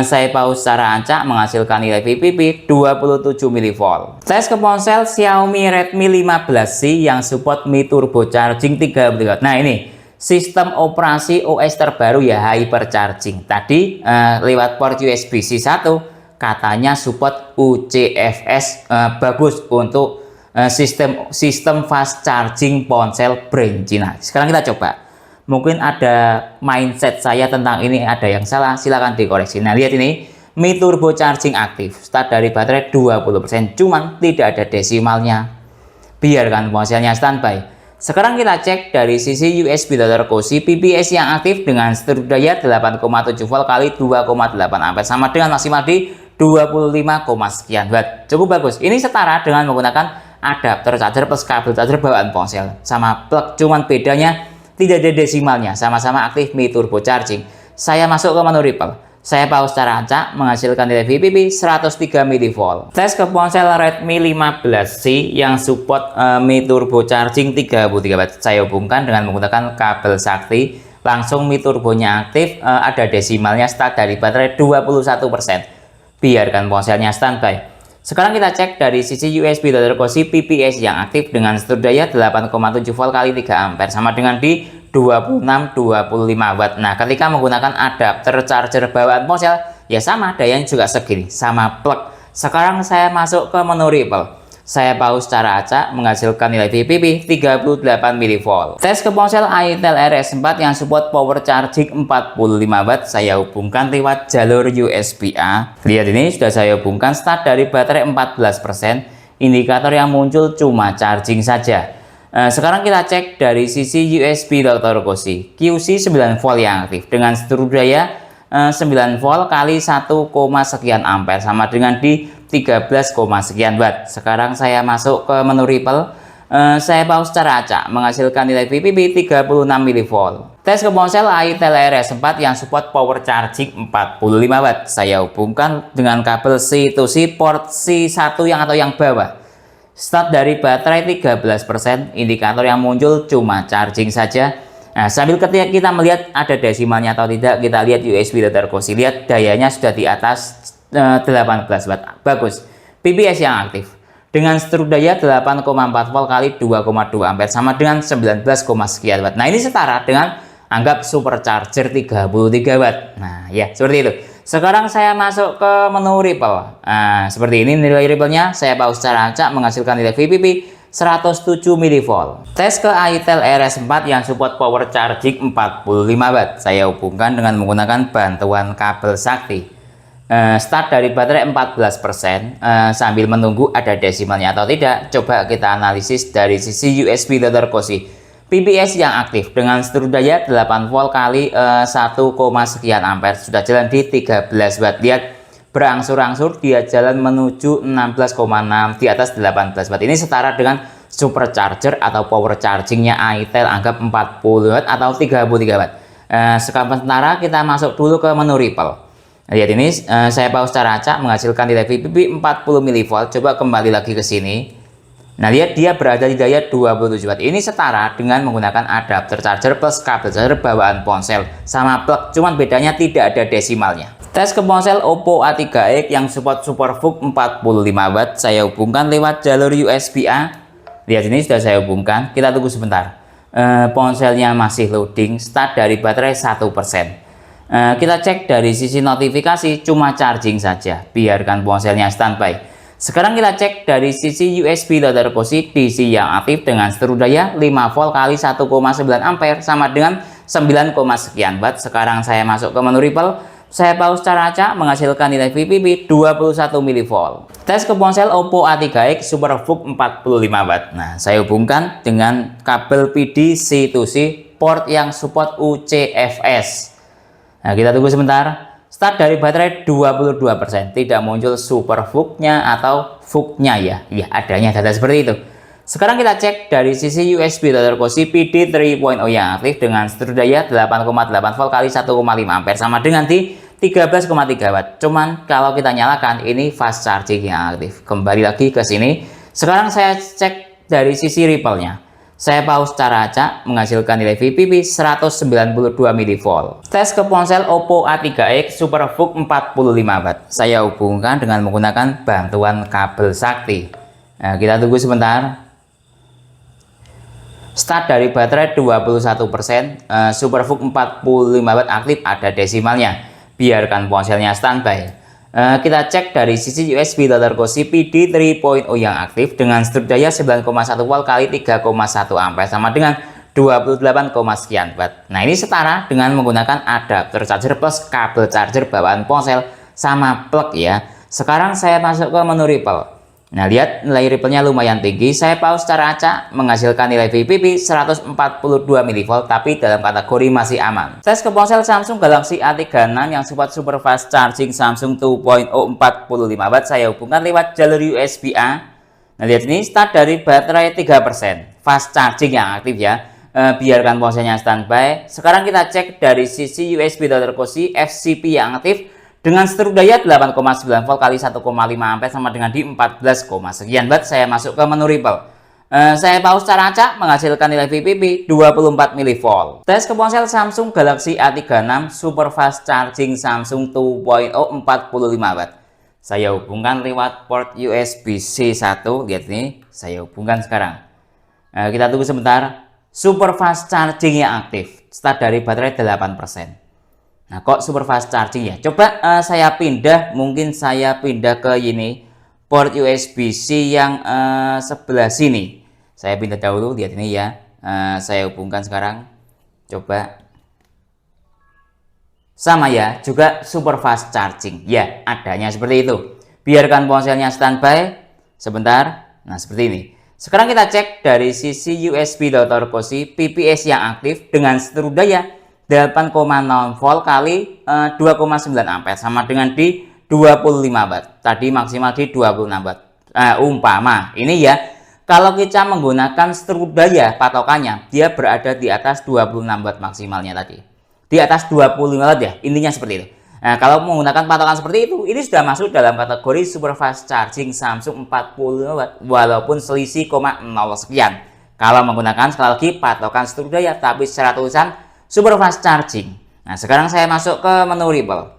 Saya pause cara acak menghasilkan nilai VPP 27 mV. Tes ke ponsel Xiaomi Redmi 15C yang support Mi Turbo Charging 33 watt. Nah, ini sistem operasi OS terbaru ya, hypercharging. Tadi lewat port USB-C 1 katanya support UCFS, bagus untuk sistem fast charging ponsel brand Cina. Sekarang kita coba. Mungkin ada mindset saya tentang ini ada yang salah, silahkan dikoreksi. Nah, lihat ini Mi Turbo Charging aktif, start dari baterai 20%, cuman tidak ada desimalnya. Biarkan ponselnya standby. Sekarang kita cek dari sisi USB Dr. Cosi PPS yang aktif dengan strip daya 8,7 volt kali 2,8 ampere sama dengan maksimal di 25, sekian watt. Cukup bagus. Ini setara dengan menggunakan adapter charger plus kabel charger bawaan ponsel sama plug, cuman bedanya tidak ada desimalnya, sama-sama aktif Mi Turbo Charging. Saya masuk ke menu Ripple. Saya pause cara acak menghasilkan nilai VPP 103 mV. Tes ke ponsel Redmi 15C yang support Mi Turbo Charging 33 watt. Saya hubungkan dengan menggunakan kabel sakti. Langsung Mi Turbonya aktif, ada desimalnya, start dari baterai 21%. Biarkan ponselnya standby. Sekarang kita cek dari sisi USB Dr. Cosi PPS yang aktif dengan strip daya 8,7 volt kali 3 ampere sama dengan di 26-25 watt. Nah, ketika menggunakan adapter charger bawaan ponsel ya sama, dayanya juga segini, sama plug. Sekarang saya masuk ke menu Ripple. Saya pause cara acak menghasilkan nilai VPP 38 mV. Tes ke ponsel Itel RS4 yang support power charging 45 watt. Saya hubungkan lewat jalur USB-A. Lihat ini sudah saya hubungkan, start dari baterai 14%. Indikator yang muncul cuma charging saja. Sekarang kita cek dari sisi USB Dr. Cosi QC 9 volt yang aktif dengan strip daya 9 volt kali 1, sekian ampere sama dengan di 13, sekian watt. Sekarang saya masuk ke menu Ripple. Saya pause cara acak menghasilkan nilai VPP 36 mV. Tes ke ponsel Itel RS4 yang support power charging 45 watt. Saya hubungkan dengan kabel C2C port C1 atau yang bawah. Start dari baterai 13%, indikator yang muncul cuma charging saja. Nah, sambil ketika kita melihat ada desimalnya atau tidak, kita lihat USB Dr. Cosi. Lihat dayanya sudah di atas 18 watt. Bagus. PPS yang aktif dengan strip daya 8,4 volt kali 2,2 ampere sama dengan 19, sekian watt. Nah, ini setara dengan anggap supercharger 33 watt. Nah, ya seperti itu. Sekarang saya masuk ke menu Ripple. Nah, seperti ini nilai Ripple-nya. Saya pause cara acak menghasilkan nilai VPP 107 mV. Tes ke Itel RS4 yang support power charging 45 watt. Saya hubungkan dengan menggunakan bantuan kabel sakti. Start dari baterai 14%. Sambil menunggu ada desimalnya atau tidak, coba kita analisis dari sisi USB Dr. Cosi PPS yang aktif dengan strip daya 8 volt kali 1, sekian ampere sudah jalan di 13 watt. Lihat berangsur-angsur dia jalan menuju 16,6 di atas 18 watt. Ini setara dengan supercharger atau power chargingnya Itel anggap 40 watt atau 33 watt. Sementara kita masuk dulu ke menu Ripple. Lihat ini saya pause cara acak menghasilkan nilai VPP 40 mV. Coba kembali lagi ke sini. Nah, lihat dia berada di daya 27 watt. Ini setara dengan menggunakan adapter charger plus kabel charger bawaan ponsel sama plug, cuman bedanya tidak ada desimalnya. Tes ke ponsel Oppo A3x yang support SuperVOOC 45 watt, saya hubungkan lewat jalur USB-A. Lihat, ini sudah saya hubungkan. Kita tunggu sebentar. Ponselnya masih loading, start dari baterai 1%. Kita cek dari sisi notifikasi, cuma charging saja, biarkan ponselnya standby. Sekarang kita cek dari sisi USB loader posisi DC yang aktif dengan seluruh daya 5 volt kali 1,9 ampere sama dengan 9, sekian watt. Sekarang saya masuk ke menu Ripple. Saya pause cara acak menghasilkan nilai VPP 21 mV. Tes ke ponsel Oppo A3x SuperVOOC 45 watt. Nah, saya hubungkan dengan kabel PD C2C port yang support UCFS. Nah, kita tunggu sebentar. Start dari baterai 22%. Tidak muncul SuperVOOC-nya atau VOOC-nya ya. Ya, adanya data seperti itu. Sekarang kita cek dari sisi USB loader posisi PD 3.0 yang aktif dengan seluruh daya 8,8 volt kali 1,5 ampere sama dengan di 13,3 watt. Cuman kalau kita nyalakan ini fast charging yang aktif. Kembali lagi ke sini. Sekarang saya cek dari sisi Ripple-nya. Saya pause cara acak menghasilkan nilai VPP 192 mV. Tes ke ponsel Oppo A3x SuperVOOC 45 watt. Saya hubungkan dengan menggunakan bantuan kabel sakti. Nah, kita tunggu sebentar. Start dari baterai 21%, SuperVOOC 45 watt aktif, ada desimalnya. Biarkan ponselnya standby. Kita cek dari sisi USB loader posisi PD 3.0 yang aktif dengan seluruh daya 9,1 volt kali 3,1 ampere sama dengan 28, sekian watt. Nah, ini setara dengan menggunakan adapter charger plus kabel charger bawaan ponsel sama plug ya. Sekarang saya masuk ke menu Ripple. Nah, lihat nilai Ripple-nya lumayan tinggi. Saya pause cara acak menghasilkan nilai VPP 142 mV tapi dalam kategori masih aman. Tes ke ponsel Samsung Galaxy A36 yang support super fast charging Samsung 2.0 45 watt. Saya hubungkan lewat jalur USB-A. Nah, lihat ini start dari baterai 3%. Fast charging yang aktif ya. Biarkan ponselnya standby. Sekarang kita cek dari sisi USB loader posisi FCP yang aktif dengan seluruh daya 8,9 volt kali 1,5 ampere sama dengan di 14, sekian watt. Saya masuk ke menu Ripple. Saya pause cara acak menghasilkan nilai VPP 24 mV. Tes ke ponsel Samsung Galaxy A36 super fast charging Samsung 2.0 45 watt. Saya hubungkan lewat port USB-C 1. Lihat ini, saya hubungkan sekarang. Kita tunggu sebentar. Super fast charging yang aktif. Start dari baterai 8%. Nah, kok super fast charging ya? Coba saya pindah, mungkin saya pindah ke ini port USB-C yang sebelah sini. Saya pindah dahulu, lihat ini ya. Saya hubungkan sekarang. Coba. Sama ya, juga super fast charging. Ya, adanya seperti itu. Biarkan ponselnya standby sebentar. Nah, seperti ini. Sekarang kita cek dari sisi USB loader posisi PPS yang aktif dengan seluruh daya 8,0 volt kali 2,9 ampere sama dengan di 25 watt. Tadi maksimal di 26 watt. Umpama ini ya, kalau kita menggunakan seluruh daya patokannya, dia berada di atas 26 watt maksimalnya tadi. Di atas 25 watt ya, intinya seperti itu. Nah, kalau menggunakan patokan seperti itu, ini sudah masuk dalam kategori super fast charging Samsung 40 watt walaupun selisih 0,0 sekian. Kalau menggunakan sekali lagi patokan seluruh daya tapi secara tulisan super fast charging. Nah, sekarang saya masuk ke menu Ripple.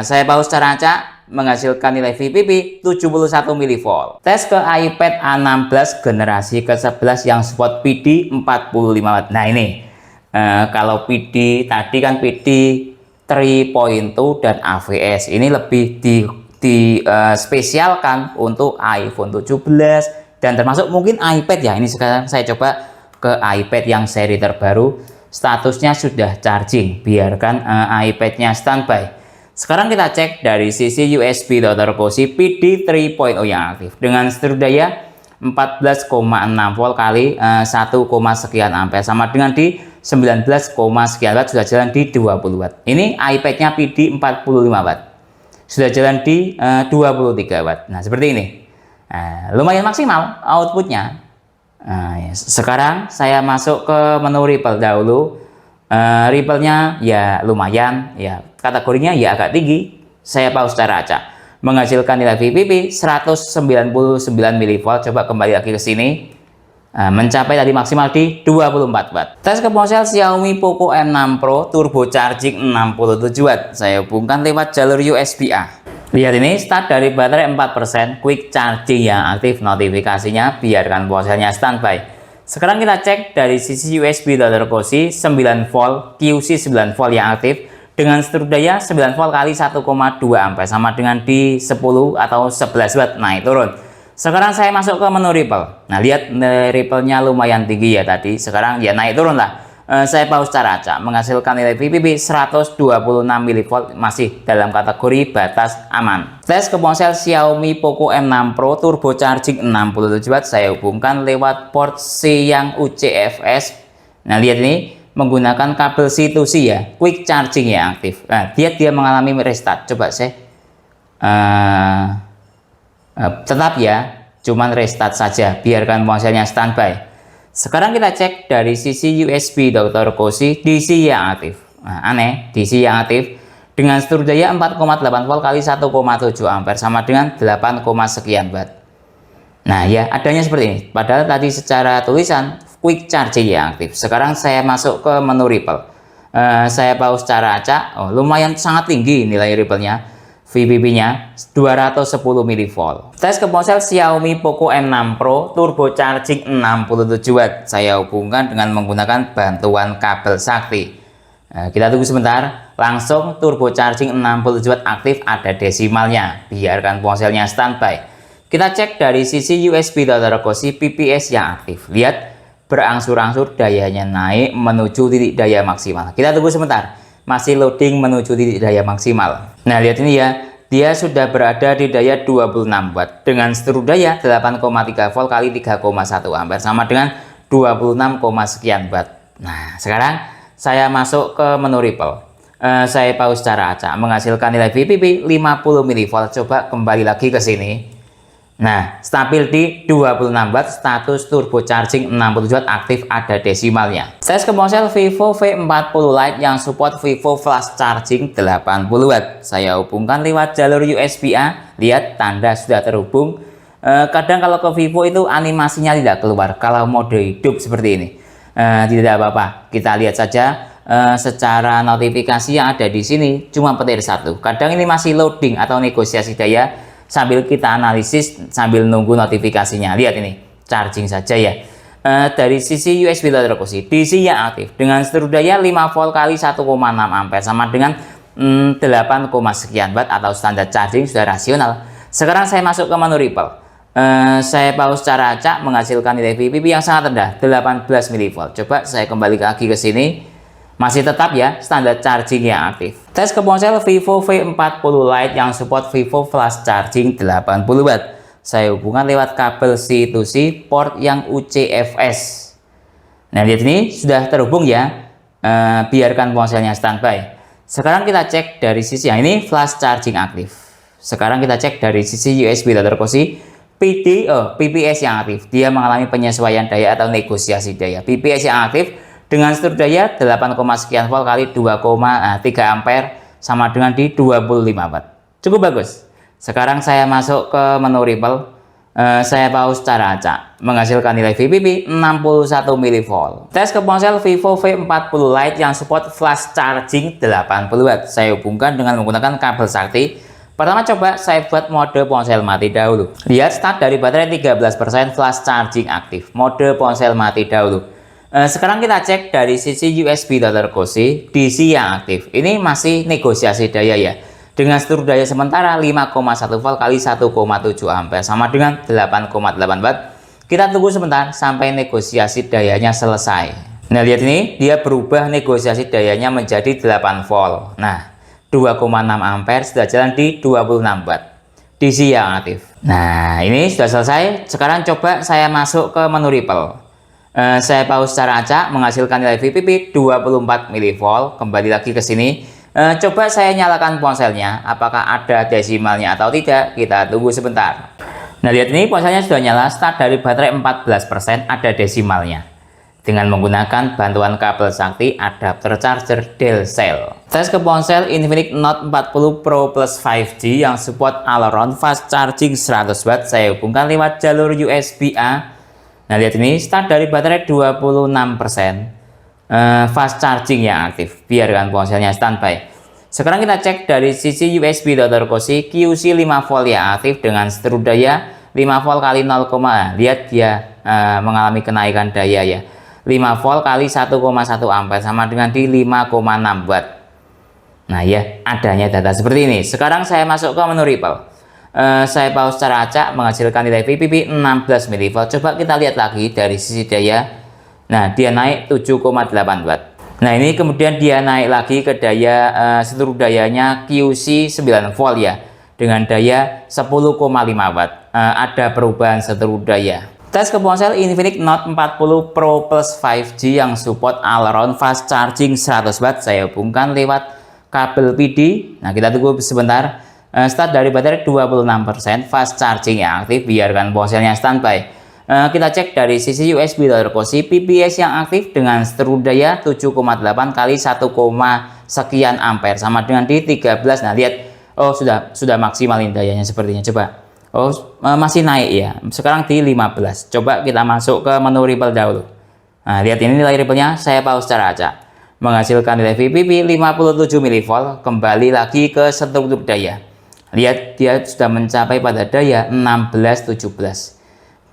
Saya pause cara acak menghasilkan nilai VPP 71 mV. Tes ke iPad A16 generasi ke-11 yang support PD 45 watt. Nah, ini kalau PD tadi kan PD 3.2 dan AVS. Ini lebih di spesialkan untuk iPhone 17 dan termasuk mungkin iPad ya. Ini sekarang saya coba ke iPad yang seri terbaru. Statusnya sudah charging, biarkan iPad-nya standby. Sekarang kita cek dari sisi USB loader posisi PD 3.0 yang aktif dengan seluruh daya 14,6 volt kali 1, sekian ampere sama dengan di 19, sekian watt, sudah jalan di 20 watt. Ini iPad-nya PD 45 watt. Sudah jalan di 23 watt. Nah, seperti ini. Lumayan maksimal outputnya. Nah, sekarang saya masuk ke menu Ripple dahulu. Ripple-nya ya lumayan ya, kategorinya ya agak tinggi. Saya pause cara acak menghasilkan nilai VPP 199 mV. Coba kembali lagi ke sini. mencapai tadi maksimal di 24 watt. Tes ke ponsel Xiaomi Poco M6 Pro turbo charging 67 watt. Saya hubungkan lewat jalur USB-A. Lihat ini, start dari baterai 4%, quick charging yang aktif, notifikasinya biarkan ponselnya standby. Sekarang kita cek dari sisi USB Dr. Cozy 9 volt, QC 9 volt yang aktif dengan seluruh daya 9 volt kali 1,2 ampere sama dengan di 10 atau 11 watt naik turun. Sekarang saya masuk ke menu Ripple. Nah, lihat Ripple-nya lumayan tinggi ya tadi. Sekarang ya naik turun lah. Saya pause secara acak, menghasilkan nilai VPP 126 mV, masih dalam kategori batas aman. Tes ke ponsel Xiaomi Poco M6 Pro turbo charging 67 watt. Saya hubungkan lewat port C yang UCFS. Nah, lihat ini menggunakan kabel C2C ya, quick charging yang aktif. Nah, dia mengalami restart. Coba saya tetap ya, cuman restart saja, biarkan ponselnya standby. Sekarang kita cek dari sisi USB Dr. Cozy DC yang aktif. Nah, aneh, DC yang aktif dengan seluruh daya 4,8 volt kali 1,7 ampere sama dengan 8, sekian watt. Nah ya, adanya seperti ini. Padahal tadi secara tulisan quick charging yang aktif. Sekarang saya masuk ke menu Ripple. Saya pause secara acak. Oh, lumayan sangat tinggi nilai Ripple-nya. VPP-nya 210 mV. Tes ke ponsel Xiaomi Poco M6 Pro turbo charging 67 watt. Saya hubungkan dengan menggunakan bantuan kabel sakti. Kita tunggu sebentar. Langsung turbo charging 67 watt aktif, ada desimalnya. Biarkan ponselnya standby. Kita cek dari sisi USB Dr. Cozy PPS yang aktif. Lihat berangsur-angsur dayanya naik menuju titik daya maksimal. Kita tunggu sebentar. Masih loading menuju titik daya maksimal. Nah, lihat ini ya, dia sudah berada di daya 26 watt dengan seluruh daya 8,3 volt kali 3,1 ampere sama dengan 26, sekian watt. Nah, sekarang saya masuk ke menu Ripple. Saya pause secara acak, menghasilkan nilai VPP 50 mV. Coba kembali lagi ke sini. Nah, stabil di 26 watt, status turbo charging 67 watt aktif, ada desimalnya. Tes ke ponsel Vivo V40 Lite yang support Vivo flash charging 80 watt. Saya hubungkan lewat jalur USB-A. Lihat tanda sudah terhubung. Kadang kalau ke Vivo itu animasinya tidak keluar kalau mode hidup seperti ini. Tidak apa-apa, kita lihat saja. Secara notifikasi yang ada di sini cuma petir satu. Kadang ini masih loading atau negosiasi daya. Sambil kita analisis sambil nunggu notifikasinya. Lihat ini charging saja ya. Dari sisi USB Dr. Cozy DC yang aktif dengan seluruh daya 5 volt kali 1,6 ampere sama dengan 8, sekian watt atau standar charging sudah rasional. Sekarang saya masuk ke menu Ripple. Saya pause secara acak, menghasilkan nilai VPP yang sangat rendah 18 mV. Coba saya kembali lagi ke sini. Masih tetap ya, standar charging yang aktif. Tes ke ponsel Vivo V40 Lite yang support Vivo flash charging 80 watt. Saya hubungan lewat kabel C2C port yang UCFS. Nah, lihat ini sudah terhubung ya. Biarkan ponselnya standby. Sekarang kita cek dari sisi yang ini flash charging aktif. Sekarang kita cek dari sisi USB Dr. Cozy PPS yang aktif. Dia mengalami penyesuaian daya atau negosiasi daya. PPS yang aktif dengan seluruh daya 8, sekian volt kali 2,3 ampere sama dengan di 25 watt. Cukup bagus. Sekarang saya masuk ke menu Ripple. Saya pause secara acak, menghasilkan nilai VPP 61 mV. Tes ke ponsel Vivo V40 Lite yang support flash charging 80 watt. Saya hubungkan dengan menggunakan kabel sakti. Pertama coba saya buat mode ponsel mati dahulu. Lihat start dari baterai 13%, flash charging aktif. Mode ponsel mati dahulu. Sekarang kita cek dari sisi USB Dr. Cozy DC yang aktif. Ini masih negosiasi daya ya. Dengan seluruh daya sementara 5,1 volt kali 1,7 ampere sama dengan 8,8 watt. Kita tunggu sebentar sampai negosiasi dayanya selesai. Nah, lihat ini dia berubah negosiasi dayanya menjadi 8 volt. Nah, 2,6 ampere sudah jalan di 26 watt. DC yang aktif. Nah, ini sudah selesai. Sekarang coba saya masuk ke menu Ripple. Saya pause secara acak, menghasilkan nilai VPP 24 mV. Kembali lagi ke sini. Coba saya nyalakan ponselnya, apakah ada desimalnya atau tidak. Kita tunggu sebentar. Nah, lihat ini ponselnya sudah nyala. Start dari baterai 14%, ada desimalnya. Dengan menggunakan bantuan kabel sakti adapter charger Del Cell. Tes ke ponsel Infinix Note 40 Pro Plus 5G yang support all around fast charging 100 watt. Saya hubungkan lewat jalur USB-A. Nah, lihat ini start dari baterai 26%, fast charging yang aktif, biarkan ponselnya standby. Sekarang kita cek dari sisi USB Dr. Koshi QC 5 volt yang aktif dengan seteru daya 5 volt kali 0, lihat dia mengalami kenaikan daya ya. 5 volt kali 1,1 ampere sama dengan di 5,6 watt. Nah ya, adanya data seperti ini. Sekarang saya masuk ke menu Ripple. Saya pause secara acak menghasilkan nilai VPP 16 mV. Coba kita lihat lagi dari sisi daya. Nah, dia naik 7,8 watt. Nah, ini kemudian dia naik lagi ke daya seluruh dayanya QC 9 volt ya, dengan daya 10,5 watt. Ada perubahan seluruh daya. Tes ke ponsel Infinix Note 40 Pro Plus 5G yang support all around fast charging 100 watt. Saya hubungkan lewat kabel PD. Nah, kita tunggu sebentar. Start dari baterai 26%, fast charging yang aktif, biarkan ponselnya standby. Kita cek dari sisi USB Dr. Koshi PPS yang aktif dengan seteru daya 7,8 kali 1, sekian ampere sama dengan di 13. Nah, lihat, oh sudah maksimal ini dayanya sepertinya. Coba, oh masih naik ya, sekarang di 15. Coba kita masuk ke menu Ripple dahulu. Nah, lihat ini nilai Ripple-nya, saya pause secara acak menghasilkan nilai VPP 57 mV. Kembali lagi ke struktur daya. Lihat, dia sudah mencapai pada daya 16-17.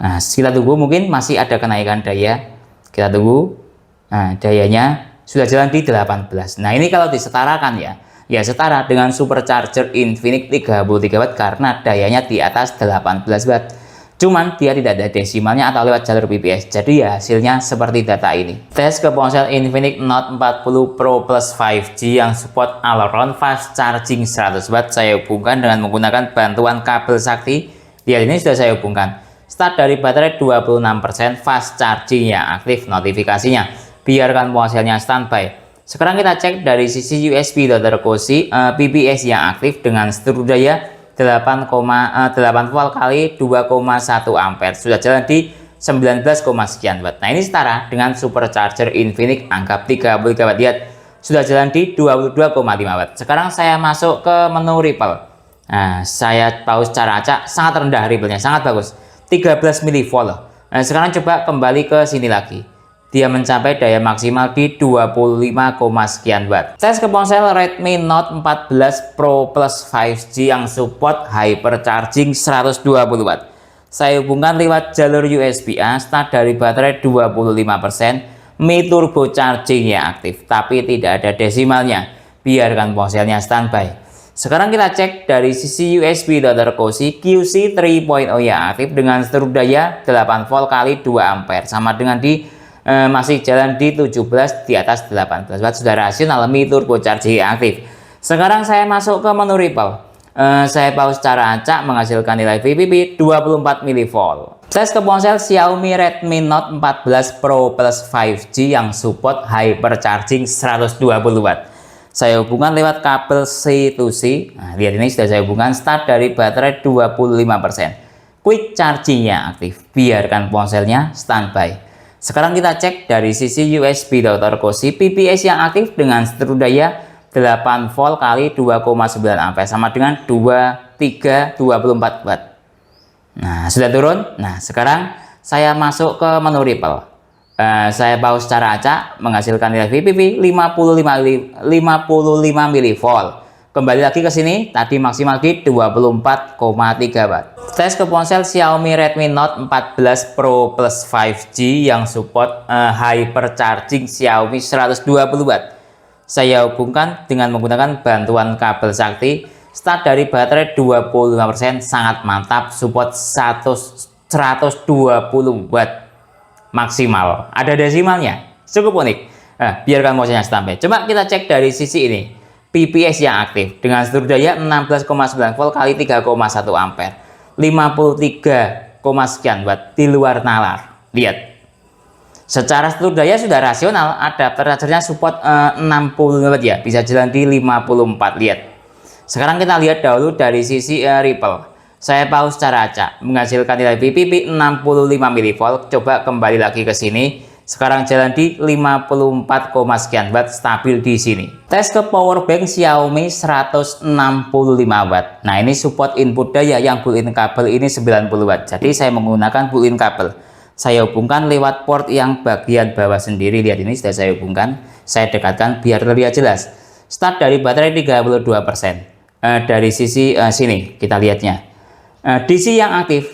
Nah, kita tunggu, mungkin masih ada kenaikan daya. Kita tunggu. Nah, dayanya sudah jalan di 18. Nah, ini kalau disetarakan ya setara dengan supercharger Infinix 33 watt karena dayanya di atas 18 watt. Cuman dia tidak ada desimalnya atau lewat jalur PPS. Jadi ya hasilnya seperti data ini. Tes ke ponsel Infinix Note 40 Pro Plus 5G yang support all around fast charging 100 watt. Saya hubungkan dengan menggunakan bantuan kabel sakti. Lihat, ini sudah saya hubungkan. Start dari baterai 26%, fast charging yang aktif, notifikasinya. Biarkan ponselnya standby. Sekarang kita cek dari sisi USB Dr. Koshi PPS yang aktif dengan seteru daya 8,8 volt kali 2,1 ampere, sudah jalan di 19, sekian watt. Nah, ini setara dengan supercharger Infinix anggap 33 watt. Lihat, sudah jalan di 22,5 watt. Sekarang saya masuk ke menu Ripple. Nah, saya pause secara acak, sangat rendah Ripple-nya, sangat bagus, 13 mV. Nah, sekarang coba kembali ke sini lagi. Dia mencapai daya maksimal di 25, sekian watt. Tes ke ponsel Redmi Note 14 Pro Plus 5G yang support hypercharging 120 watt. Saya hubungkan lewat jalur USB-A, start dari baterai 25%, Mi Turbo Charging yang aktif, tapi tidak ada desimalnya. Biarkan ponselnya standby. Sekarang kita cek dari sisi USB Dr. Koshi QC 3.0 yang aktif dengan seteru daya 8 volt kali 2 ampere sama dengan di masih jalan di 17, di atas 18 watt, sudah rasional, Mi Turbo Charging aktif. Sekarang saya masuk ke menu Ripple. Saya pause secara acak menghasilkan nilai VPP 24 mV. Tes ke ponsel Xiaomi Redmi Note 14 Pro Plus 5G yang support hypercharging 120 watt. Saya hubungkan lewat kabel C2C. Nah, lihat, ini sudah saya hubungkan, start dari baterai 25%. Quick charging yang aktif, biarkan ponselnya standby. Sekarang kita cek dari sisi USB Dr. Koshi PPS yang aktif dengan seteru daya 8 volt kali 2,9 ampere sama dengan 24 watt. Nah, sudah turun. Nah, sekarang saya masuk ke menu Ripple. Saya pause secara acak menghasilkan nilai VPP 55 mV. Kembali lagi ke sini, tadi maksimal di 24,3 watt. Tes ke ponsel Xiaomi Redmi Note 14 Pro Plus 5G yang support hypercharging Xiaomi 120 watt. Saya hubungkan dengan menggunakan bantuan kabel sakti. Start dari baterai 25%, sangat mantap, support 120 watt maksimal. Ada desimalnya, cukup unik. Biarkan ponselnya standby. Coba kita cek dari sisi ini. PPS yang aktif dengan seteru daya 16,9 volt kali 3,1 ampere, 53, sekian watt, di luar nalar. Lihat, secara seteru daya sudah rasional, adapter chargernya support 60 watt ya, bisa jalan di 54. Lihat, sekarang kita lihat dahulu dari sisi Ripple. Saya pause secara acak menghasilkan nilai VPP 65 mV. Coba kembali lagi ke sini. Sekarang jalan di 54, sekian watt, stabil di sini. Tes ke power bank Xiaomi 165 watt. Nah, ini support input daya yang built-in kabel ini 90 watt. Jadi saya menggunakan built-in kabel. saya hubungkan lewat port yang bagian bawah sendiri. Lihat, ini sudah saya hubungkan, saya dekatkan biar terlihat jelas. Start dari baterai 32%. Dari sisi sini kita lihatnya DC yang aktif,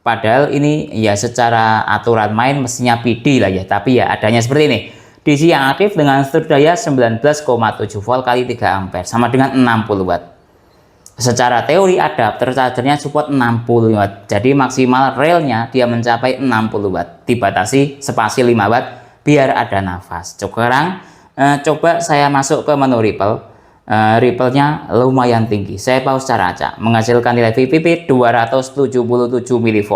padahal ini ya secara aturan main mestinya PD lah ya, tapi ya adanya seperti ini. DC yang aktif dengan strip daya 19,7 volt kali 3 ampere sama dengan 60 watt. Secara teori adapter chargernya support 60 watt, jadi maksimal railnya dia mencapai 60 watt, dibatasi spasi 5 watt biar ada nafas. Sekarang coba saya masuk ke menu Ripple. Ripple-nya lumayan tinggi. Saya pause secara acak, menghasilkan nilai VPP 277 mV.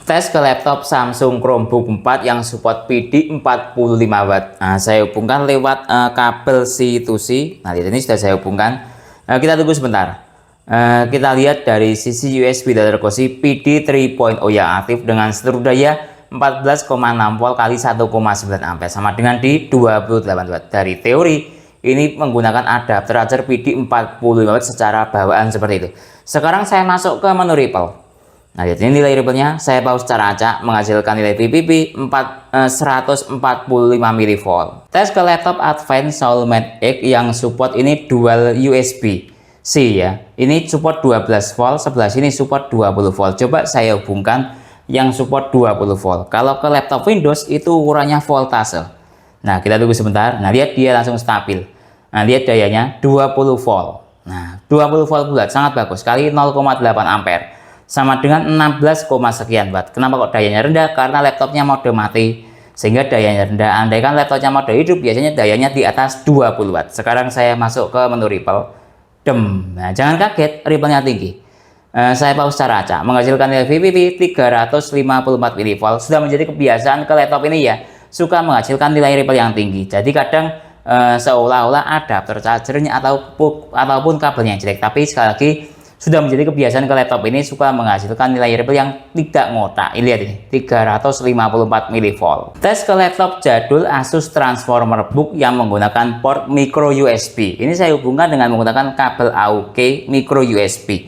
Tes ke laptop Samsung Chromebook 4 yang support PD 45 watt. Nah, saya hubungkan lewat kabel C2C. Nah, ini sudah saya hubungkan. Kita tunggu sebentar. Kita lihat dari sisi USB data kursi PD 3.0 yang aktif dengan seluruh daya 14,6 volt kali 1,9 ampere sama dengan di 28 watt. Dari teori ini menggunakan adapter charger PD 45 watt secara bawaan seperti itu. Sekarang saya masuk ke menu Ripple. Nah, lihat ini nilai Ripple-nya. Saya pause secara acak, menghasilkan nilai VPP 145 mV. Tes ke laptop Advanced Soulmate X yang support ini dual USB C ya. Ini support 12 volt, sebelah sini support 20 volt. Coba saya hubungkan yang support 20 volt. Kalau ke laptop Windows itu ukurannya voltase. Nah, kita tunggu sebentar. Nah, lihat dia langsung stabil. Nah, lihat dayanya 20 volt. Nah, 20 volt bulat sangat bagus. Kali 0,8 ampere sama dengan 16, sekian watt. Kenapa kok dayanya rendah? Karena laptopnya mode mati sehingga dayanya rendah. Andaikan laptopnya mode hidup biasanya dayanya di atas 20 watt. Sekarang saya masuk ke menu Ripple. Nah, jangan kaget, Ripple-nya tinggi. Saya pause secara acak, menghasilkan nilai VPP 354 mV. Sudah menjadi kebiasaan ke laptop ini ya, suka menghasilkan nilai Ripple yang tinggi. Jadi kadang seolah-olah adapter chargernya ataupun kabelnya jelek, tapi sekali lagi sudah menjadi kebiasaan ke laptop ini suka menghasilkan nilai Ripple yang tidak ngotak. Ini lihat ini 354 mV. Tes ke laptop jadul Asus Transformer Book yang menggunakan port micro USB. Ini saya hubungkan dengan menggunakan kabel AUX micro USB.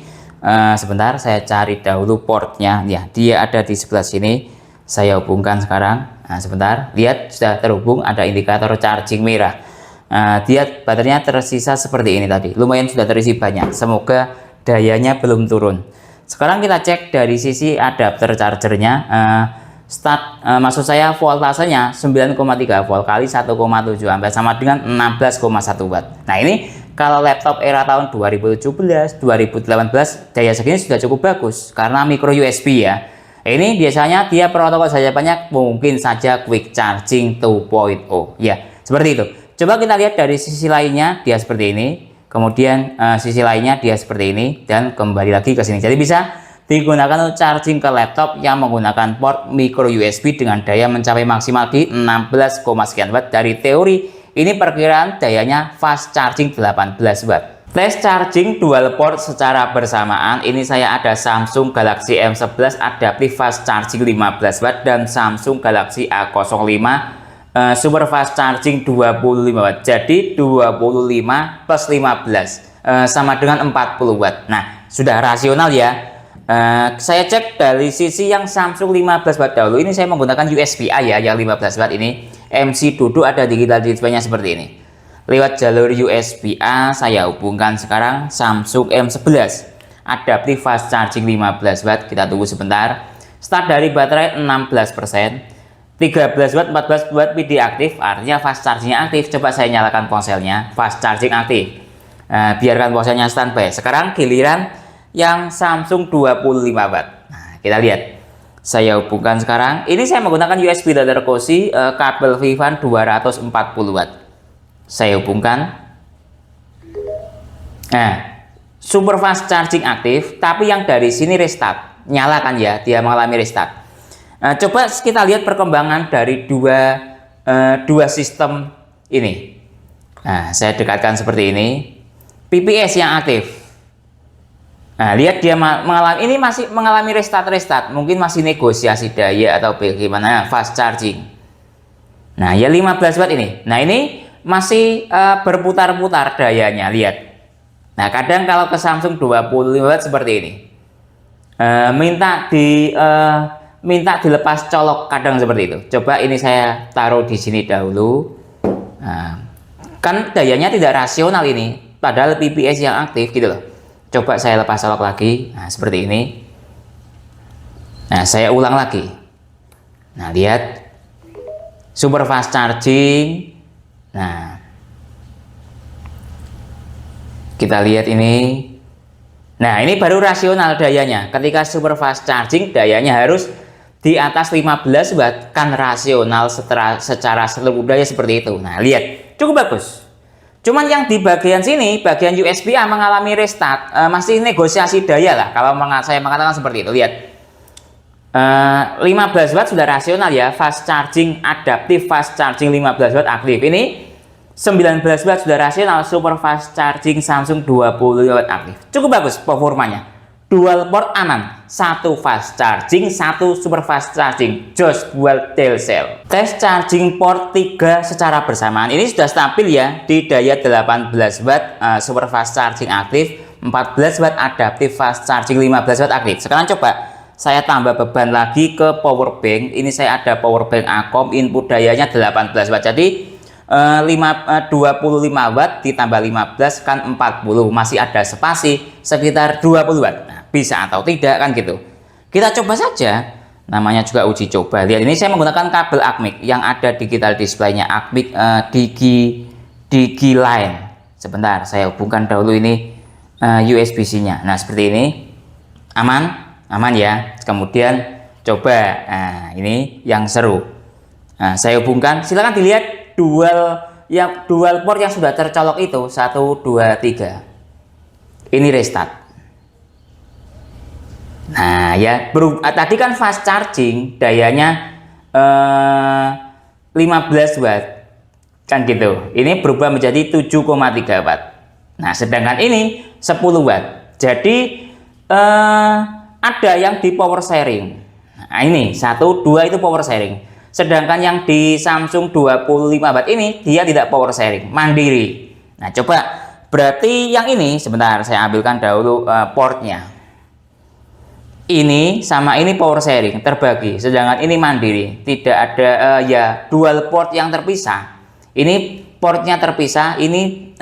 Sebentar, saya cari dahulu portnya. Ya, dia ada di sebelah sini. Saya hubungkan sekarang. Nah, sebentar, lihat sudah terhubung, ada indikator charging merah. Lihat baterainya tersisa seperti ini tadi. Lumayan sudah terisi banyak. Semoga dayanya belum turun. Sekarang kita cek dari sisi adapter chargernya. Maksud saya voltasenya 9,3 volt kali 1,7 ampere sama dengan 16,1 watt. Nah, ini kalau laptop era tahun 2017, 2018 daya segini sudah cukup bagus karena micro USB ya. Ini biasanya dia protokol saja banyak, mungkin saja quick charging 2.0 ya, seperti itu. Coba kita lihat dari sisi lainnya, dia seperti ini. Kemudian sisi lainnya dia seperti ini dan kembali lagi ke sini. Jadi bisa digunakan untuk charging ke laptop yang menggunakan port micro USB dengan daya mencapai maksimal di 16, sekian watt. Dari teori ini perkiraan dayanya fast charging 18 watt. Tes charging dual port secara bersamaan. Ini saya ada Samsung Galaxy M11 adaptive fast charging 15 watt dan Samsung Galaxy A05 super fast charging 25 watt. Jadi 25 plus 15 sama dengan 40 watt. Nah, sudah rasional ya. Saya cek dari sisi yang Samsung 15 watt dahulu. Ini saya menggunakan USB-A ya, yang 15 watt ini. MC duduk ada digital display-nya seperti ini. Lewat jalur USB-A saya hubungkan sekarang Samsung M11 adaptive fast charging 15 watt. Kita tunggu sebentar. Start dari baterai 16%. 13 watt, 14 watt PD aktif, artinya fast chargingnya aktif. Coba saya nyalakan ponselnya, fast charging aktif. Biarkan ponselnya standby. Sekarang giliran yang Samsung 25 watt. Nah, kita lihat. Saya hubungkan sekarang. Ini saya menggunakan USB data kursi kabel VIVAN 240 watt. Saya hubungkan. Nah, super fast charging aktif, tapi yang dari sini restart. Nyalakan ya, dia mengalami restart. Coba kita lihat perkembangan dari dua sistem ini. Nah, saya dekatkan seperti ini. PPS yang aktif. Nah, lihat dia mengalami, ini masih mengalami restart. Mungkin masih negosiasi daya atau bagaimana fast charging. Nah, ya 15 watt ini. Nah, ini masih berputar-putar dayanya, lihat. Nah, kadang kalau ke Samsung 25 watt seperti ini. Minta minta dilepas colok, kadang seperti itu. Coba ini saya taruh di sini dahulu. Nah, kan dayanya tidak rasional ini, padahal PPS yang aktif gitu loh. Coba saya lepas colok lagi. Nah, seperti ini. Nah, saya ulang lagi. Nah, lihat super fast charging. Nah, kita lihat ini. Nah, ini baru rasional dayanya. Ketika super fast charging dayanya harus di atas 15 watt, kan rasional secara seluruh daya seperti itu. Nah, lihat, cukup bagus. Cuman yang di bagian sini, bagian USB-A mengalami restart, masih negosiasi daya lah kalau saya mengatakan seperti itu. Lihat, 15 watt sudah rasional ya, fast charging adaptif, fast charging 15 watt aktif. Ini 19 watt sudah rasional, super fast charging Samsung 20 watt aktif. Cukup bagus performanya. Dual port aman, satu fast charging, satu super fast charging. Jos buat Telcel. Tes charging port 3 secara bersamaan. Ini sudah stabil ya di daya 18 watt super fast charging aktif, 14 watt adaptif fast charging 15 watt aktif. Sekarang coba saya tambah beban lagi ke power bank. Ini saya ada power bank Acom, input dayanya 18 watt. Jadi 25 watt ditambah 15 kan 40, masih ada spasi sekitar 20 watt. Nah, bisa atau tidak kan gitu. Kita coba saja, namanya juga uji coba. Lihat, ini saya menggunakan kabel ACMIC yang ada digital displaynya ACMIC DigiLine. Sebentar, saya hubungkan dahulu ini USB-C-nya. Nah, seperti ini. Aman ya. Kemudian coba, nah ini yang seru. Nah, saya hubungkan, silakan dilihat dual port yang sudah tercolok itu 1 2 3. Ini restart. Nah ya, tadi kan fast charging dayanya 15 watt kan gitu. Ini berubah menjadi 7,3 watt. Nah, sedangkan ini 10 watt. Jadi ada yang di power sharing. Nah, ini 1 2 itu power sharing. Sedangkan yang di Samsung 25 watt ini dia tidak power sharing, mandiri. Nah, coba berarti yang ini, sebentar saya ambilkan dahulu portnya. Ini sama ini power sharing, terbagi. Sedangkan ini mandiri, tidak ada ya dual port yang terpisah. Ini portnya terpisah, ini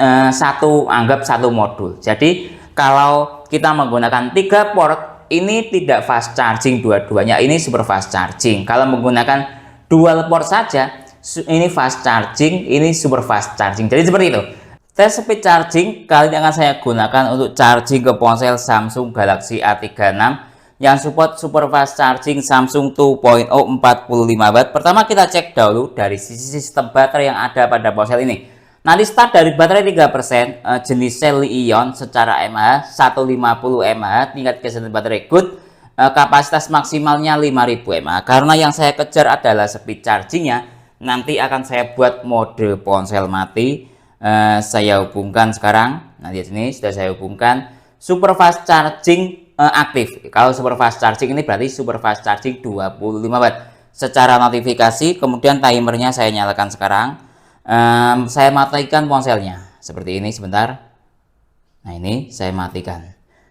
anggap satu modul. Jadi kalau kita menggunakan 3 port, ini tidak fast charging dua-duanya, ini super fast charging. Kalau menggunakan dual port saja, ini fast charging, ini super fast charging. Jadi seperti itu. Tes speed charging kali ini akan saya gunakan untuk charging ke ponsel Samsung Galaxy A36 yang support super fast charging Samsung 2.0 45 watt. Pertama kita cek dahulu dari sisi sistem baterai yang ada pada ponsel ini. Nanti start dari baterai 3%, jenis sel Li-ion secara mAh 150 mAh, tingkat kesehatan baterai good. Kapasitas maksimalnya 5000 mAh. Karena yang saya kejar adalah speed chargingnya, nanti akan saya buat mode ponsel mati. Saya hubungkan sekarang. Nah, di sini sudah saya hubungkan super fast charging aktif. Kalau super fast charging ini berarti super fast charging 25 watt. Secara notifikasi, kemudian timernya saya nyalakan sekarang. Saya matikan ponselnya seperti ini sebentar. Nah, ini saya matikan.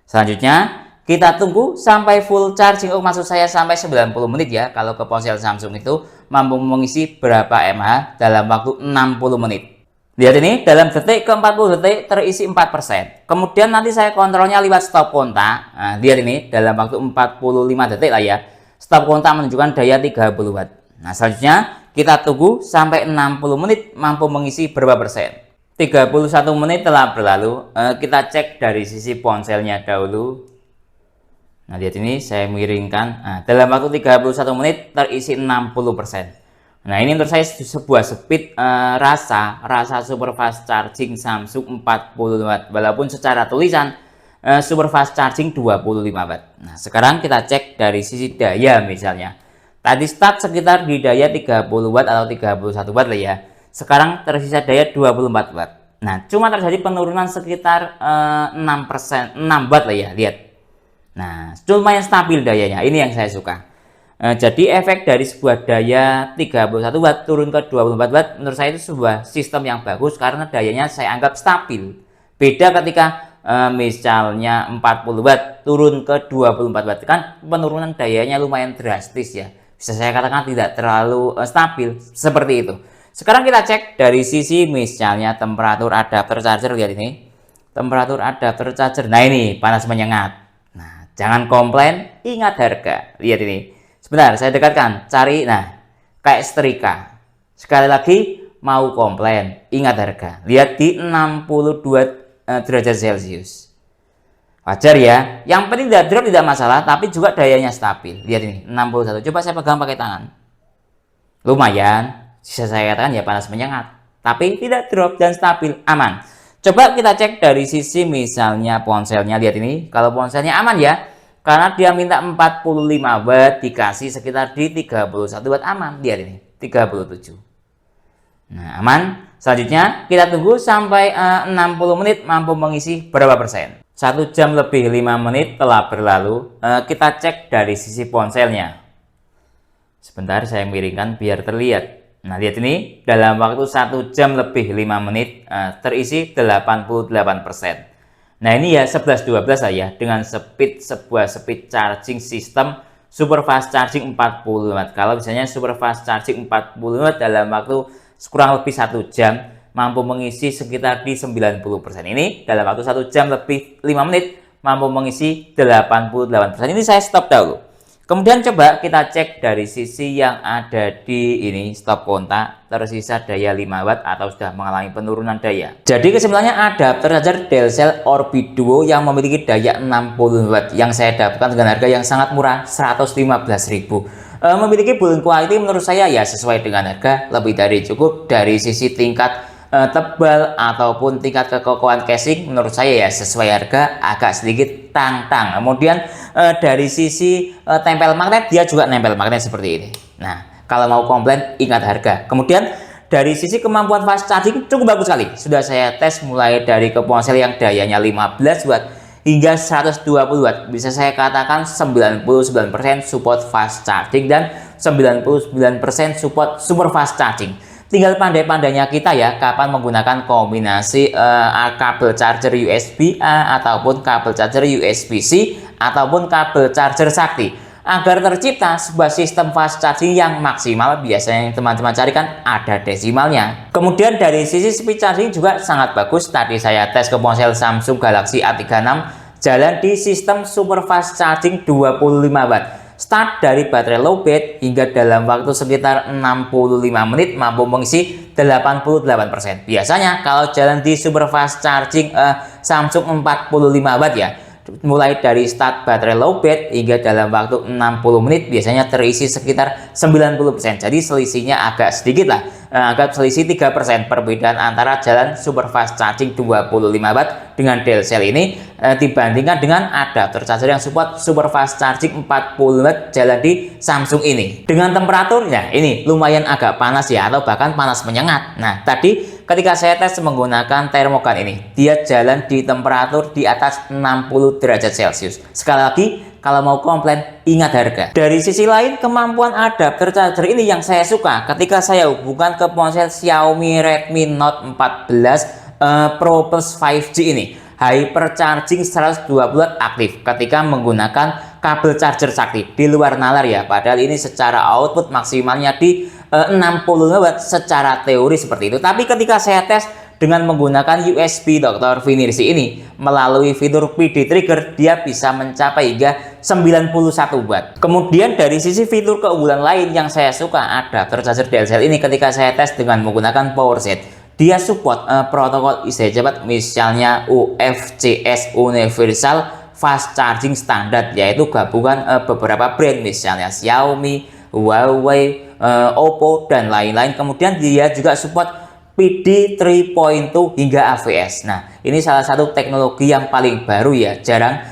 Selanjutnya kita tunggu sampai full charging. Maksud saya sampai 90 menit ya. Kalau ke ponsel Samsung itu mampu mengisi berapa mAh dalam waktu 60 menit. Lihat ini, dalam detik ke 40 detik terisi 4%. Kemudian nanti saya kontrolnya lewat stop kontak. Nah, lihat ini, dalam waktu 45 detik lah ya. Stop kontak menunjukkan daya 30 watt. Nah, selanjutnya kita tunggu sampai 60 menit mampu mengisi berapa persen. 31 menit telah berlalu. Kita cek dari sisi ponselnya dahulu. Nah, lihat ini saya miringkan. Nah, dalam waktu 31 menit terisi 60%. Nah, ini menurut saya sebuah speed rasa super fast charging Samsung 40 watt. Walaupun secara tulisan super fast charging 25 watt. Nah, sekarang kita cek dari sisi daya misalnya. Tadi start sekitar di daya 30 watt atau 31 watt lah ya. Sekarang tersisa daya 24 watt. Nah, cuma terjadi penurunan sekitar 6%, 6 watt lah ya, lihat. Nah, lumayan stabil dayanya. Ini yang saya suka. Jadi efek dari sebuah daya 31 watt turun ke 24 watt menurut saya itu sebuah sistem yang bagus karena dayanya saya anggap stabil. Beda ketika misalnya 40 watt turun ke 24 watt, kan penurunan dayanya lumayan drastis ya. Bisa saya katakan tidak terlalu stabil seperti itu. Sekarang kita cek dari sisi misalnya temperatur adapter charger. Lihat ini, temperatur adapter charger. Nah ini panas menyengat. Nah jangan komplain, ingat harga. Lihat ini, sebentar saya dekatkan, cari. Nah kayak setrika. Sekali lagi, mau komplain, ingat harga. Lihat di 62 derajat Celcius. Wajar ya, yang penting tidak drop tidak masalah, tapi juga dayanya stabil. Lihat ini 61. Coba saya pegang pakai tangan, lumayan, bisa saya katakan ya panas menyengat, tapi tidak drop dan stabil, aman. Coba kita cek dari sisi misalnya ponselnya. Lihat ini, kalau ponselnya aman ya, karena dia minta 45 watt dikasih sekitar di 31 watt, aman. Lihat ini 37. Nah aman. Selanjutnya kita tunggu sampai 60 menit mampu mengisi berapa persen. 1 jam lebih 5 menit telah berlalu. Kita cek dari sisi ponselnya. Sebentar saya miringkan biar terlihat. Nah lihat ini, dalam waktu 1 jam lebih 5 menit terisi 88%. Nah ini ya 11-12 saya dengan sebuah speed charging system super fast charging 40 watt. Kalau misalnya super fast charging 40 watt dalam waktu kurang lebih 1 jam mampu mengisi sekitar di 90%. Ini dalam waktu 1 jam lebih 5 menit mampu mengisi 88%. Ini saya stop dahulu. Kemudian coba kita cek dari sisi yang ada di ini, stop kontak, tersisa daya 5 watt atau sudah mengalami penurunan daya. Jadi kesimpulannya adapter charger Delcel Orbit Duo yang memiliki daya 60 watt yang saya dapatkan dengan harga yang sangat murah, 115.000. Memiliki build quality menurut saya ya sesuai dengan harga, lebih dari cukup. Dari sisi tingkat tebal ataupun tingkat kekokohan casing menurut saya ya sesuai harga, agak sedikit tang-tang. Kemudian dari sisi tempel magnet, dia juga nempel magnet seperti ini. Nah kalau mau komplain ingat harga. Kemudian dari sisi kemampuan fast charging cukup bagus sekali. Sudah saya tes mulai dari ke ponsel yang dayanya 15 watt hingga 120 watt. Bisa saya katakan 99% support fast charging dan 99% support super fast charging. Tinggal pandai-pandainya kita ya kapan menggunakan kombinasi kabel charger USB-A ataupun kabel charger USB-C ataupun kabel charger sakti agar tercipta sebuah sistem fast charging yang maksimal. Biasanya yang teman-teman carikan ada desimalnya. Kemudian dari sisi speed charging juga sangat bagus. Tadi saya tes ke ponsel Samsung Galaxy A36 jalan di sistem super fast charging 25 watt. Start dari baterai lowbat hingga dalam waktu sekitar 65 menit mampu mengisi 88%. Biasanya kalau jalan di super fast charging Samsung 45 watt ya, mulai dari start baterai lowbat hingga dalam waktu 60 menit biasanya terisi sekitar 90%. Jadi selisihnya agak sedikit lah, agak selisih 3% perbedaan antara jalan super fast charging 25 watt dengan Delcel ini dibandingkan dengan adapter charger yang support super fast charging 40 watt jalan di Samsung ini. Dengan temperaturnya ini lumayan agak panas ya, atau bahkan panas menyengat. Nah tadi ketika saya tes menggunakan termogan ini, dia jalan di temperatur di atas 60 derajat Celcius. Sekali lagi, kalau mau komplain ingat harga. Dari sisi lain, kemampuan adapter charger ini yang saya suka ketika saya hubungkan ke ponsel Xiaomi Redmi Note 14 Pro Plus 5G ini. Hypercharging 120 watt aktif ketika menggunakan kabel charger sakti di luar nalar ya, padahal ini secara output maksimalnya di 60 watt secara teori seperti itu. Tapi ketika saya tes dengan menggunakan USB Dr. Vinirsi ini melalui fitur PD trigger, dia bisa mencapai hingga 91 watt. Kemudian dari sisi fitur keunggulan lain yang saya suka adapter charger Delcel ini ketika saya tes dengan menggunakan power set, dia support protokol IC cepat misalnya UFCS Universal Fast Charging Standard, yaitu gabungan beberapa brand misalnya Xiaomi, Huawei, Oppo dan lain-lain. Kemudian dia juga support PD 3.2 hingga AVS. Nah ini salah satu teknologi yang paling baru ya, jarang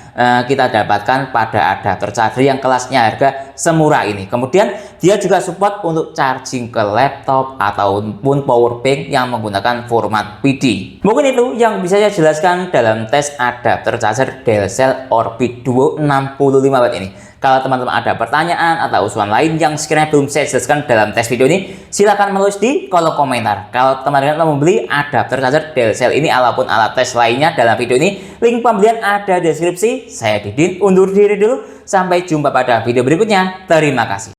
kita dapatkan pada adapter charger yang kelasnya harga semurah ini. Kemudian dia juga support untuk charging ke laptop ataupun power bank yang menggunakan format PD. Mungkin itu yang bisa saya jelaskan dalam tes adapter charger Delcel Orbit Duo 65W ini. Kalau teman-teman ada pertanyaan atau usulan lain yang sekiranya belum saya jelaskan dalam tes video ini, silahkan menulis di kolom komentar. Kalau teman-teman mau membeli adapter charger Delcel ini ataupun alat tes lainnya dalam video ini, link pembelian ada di deskripsi. Saya Didin, undur diri dulu. Sampai jumpa pada video berikutnya. Terima kasih.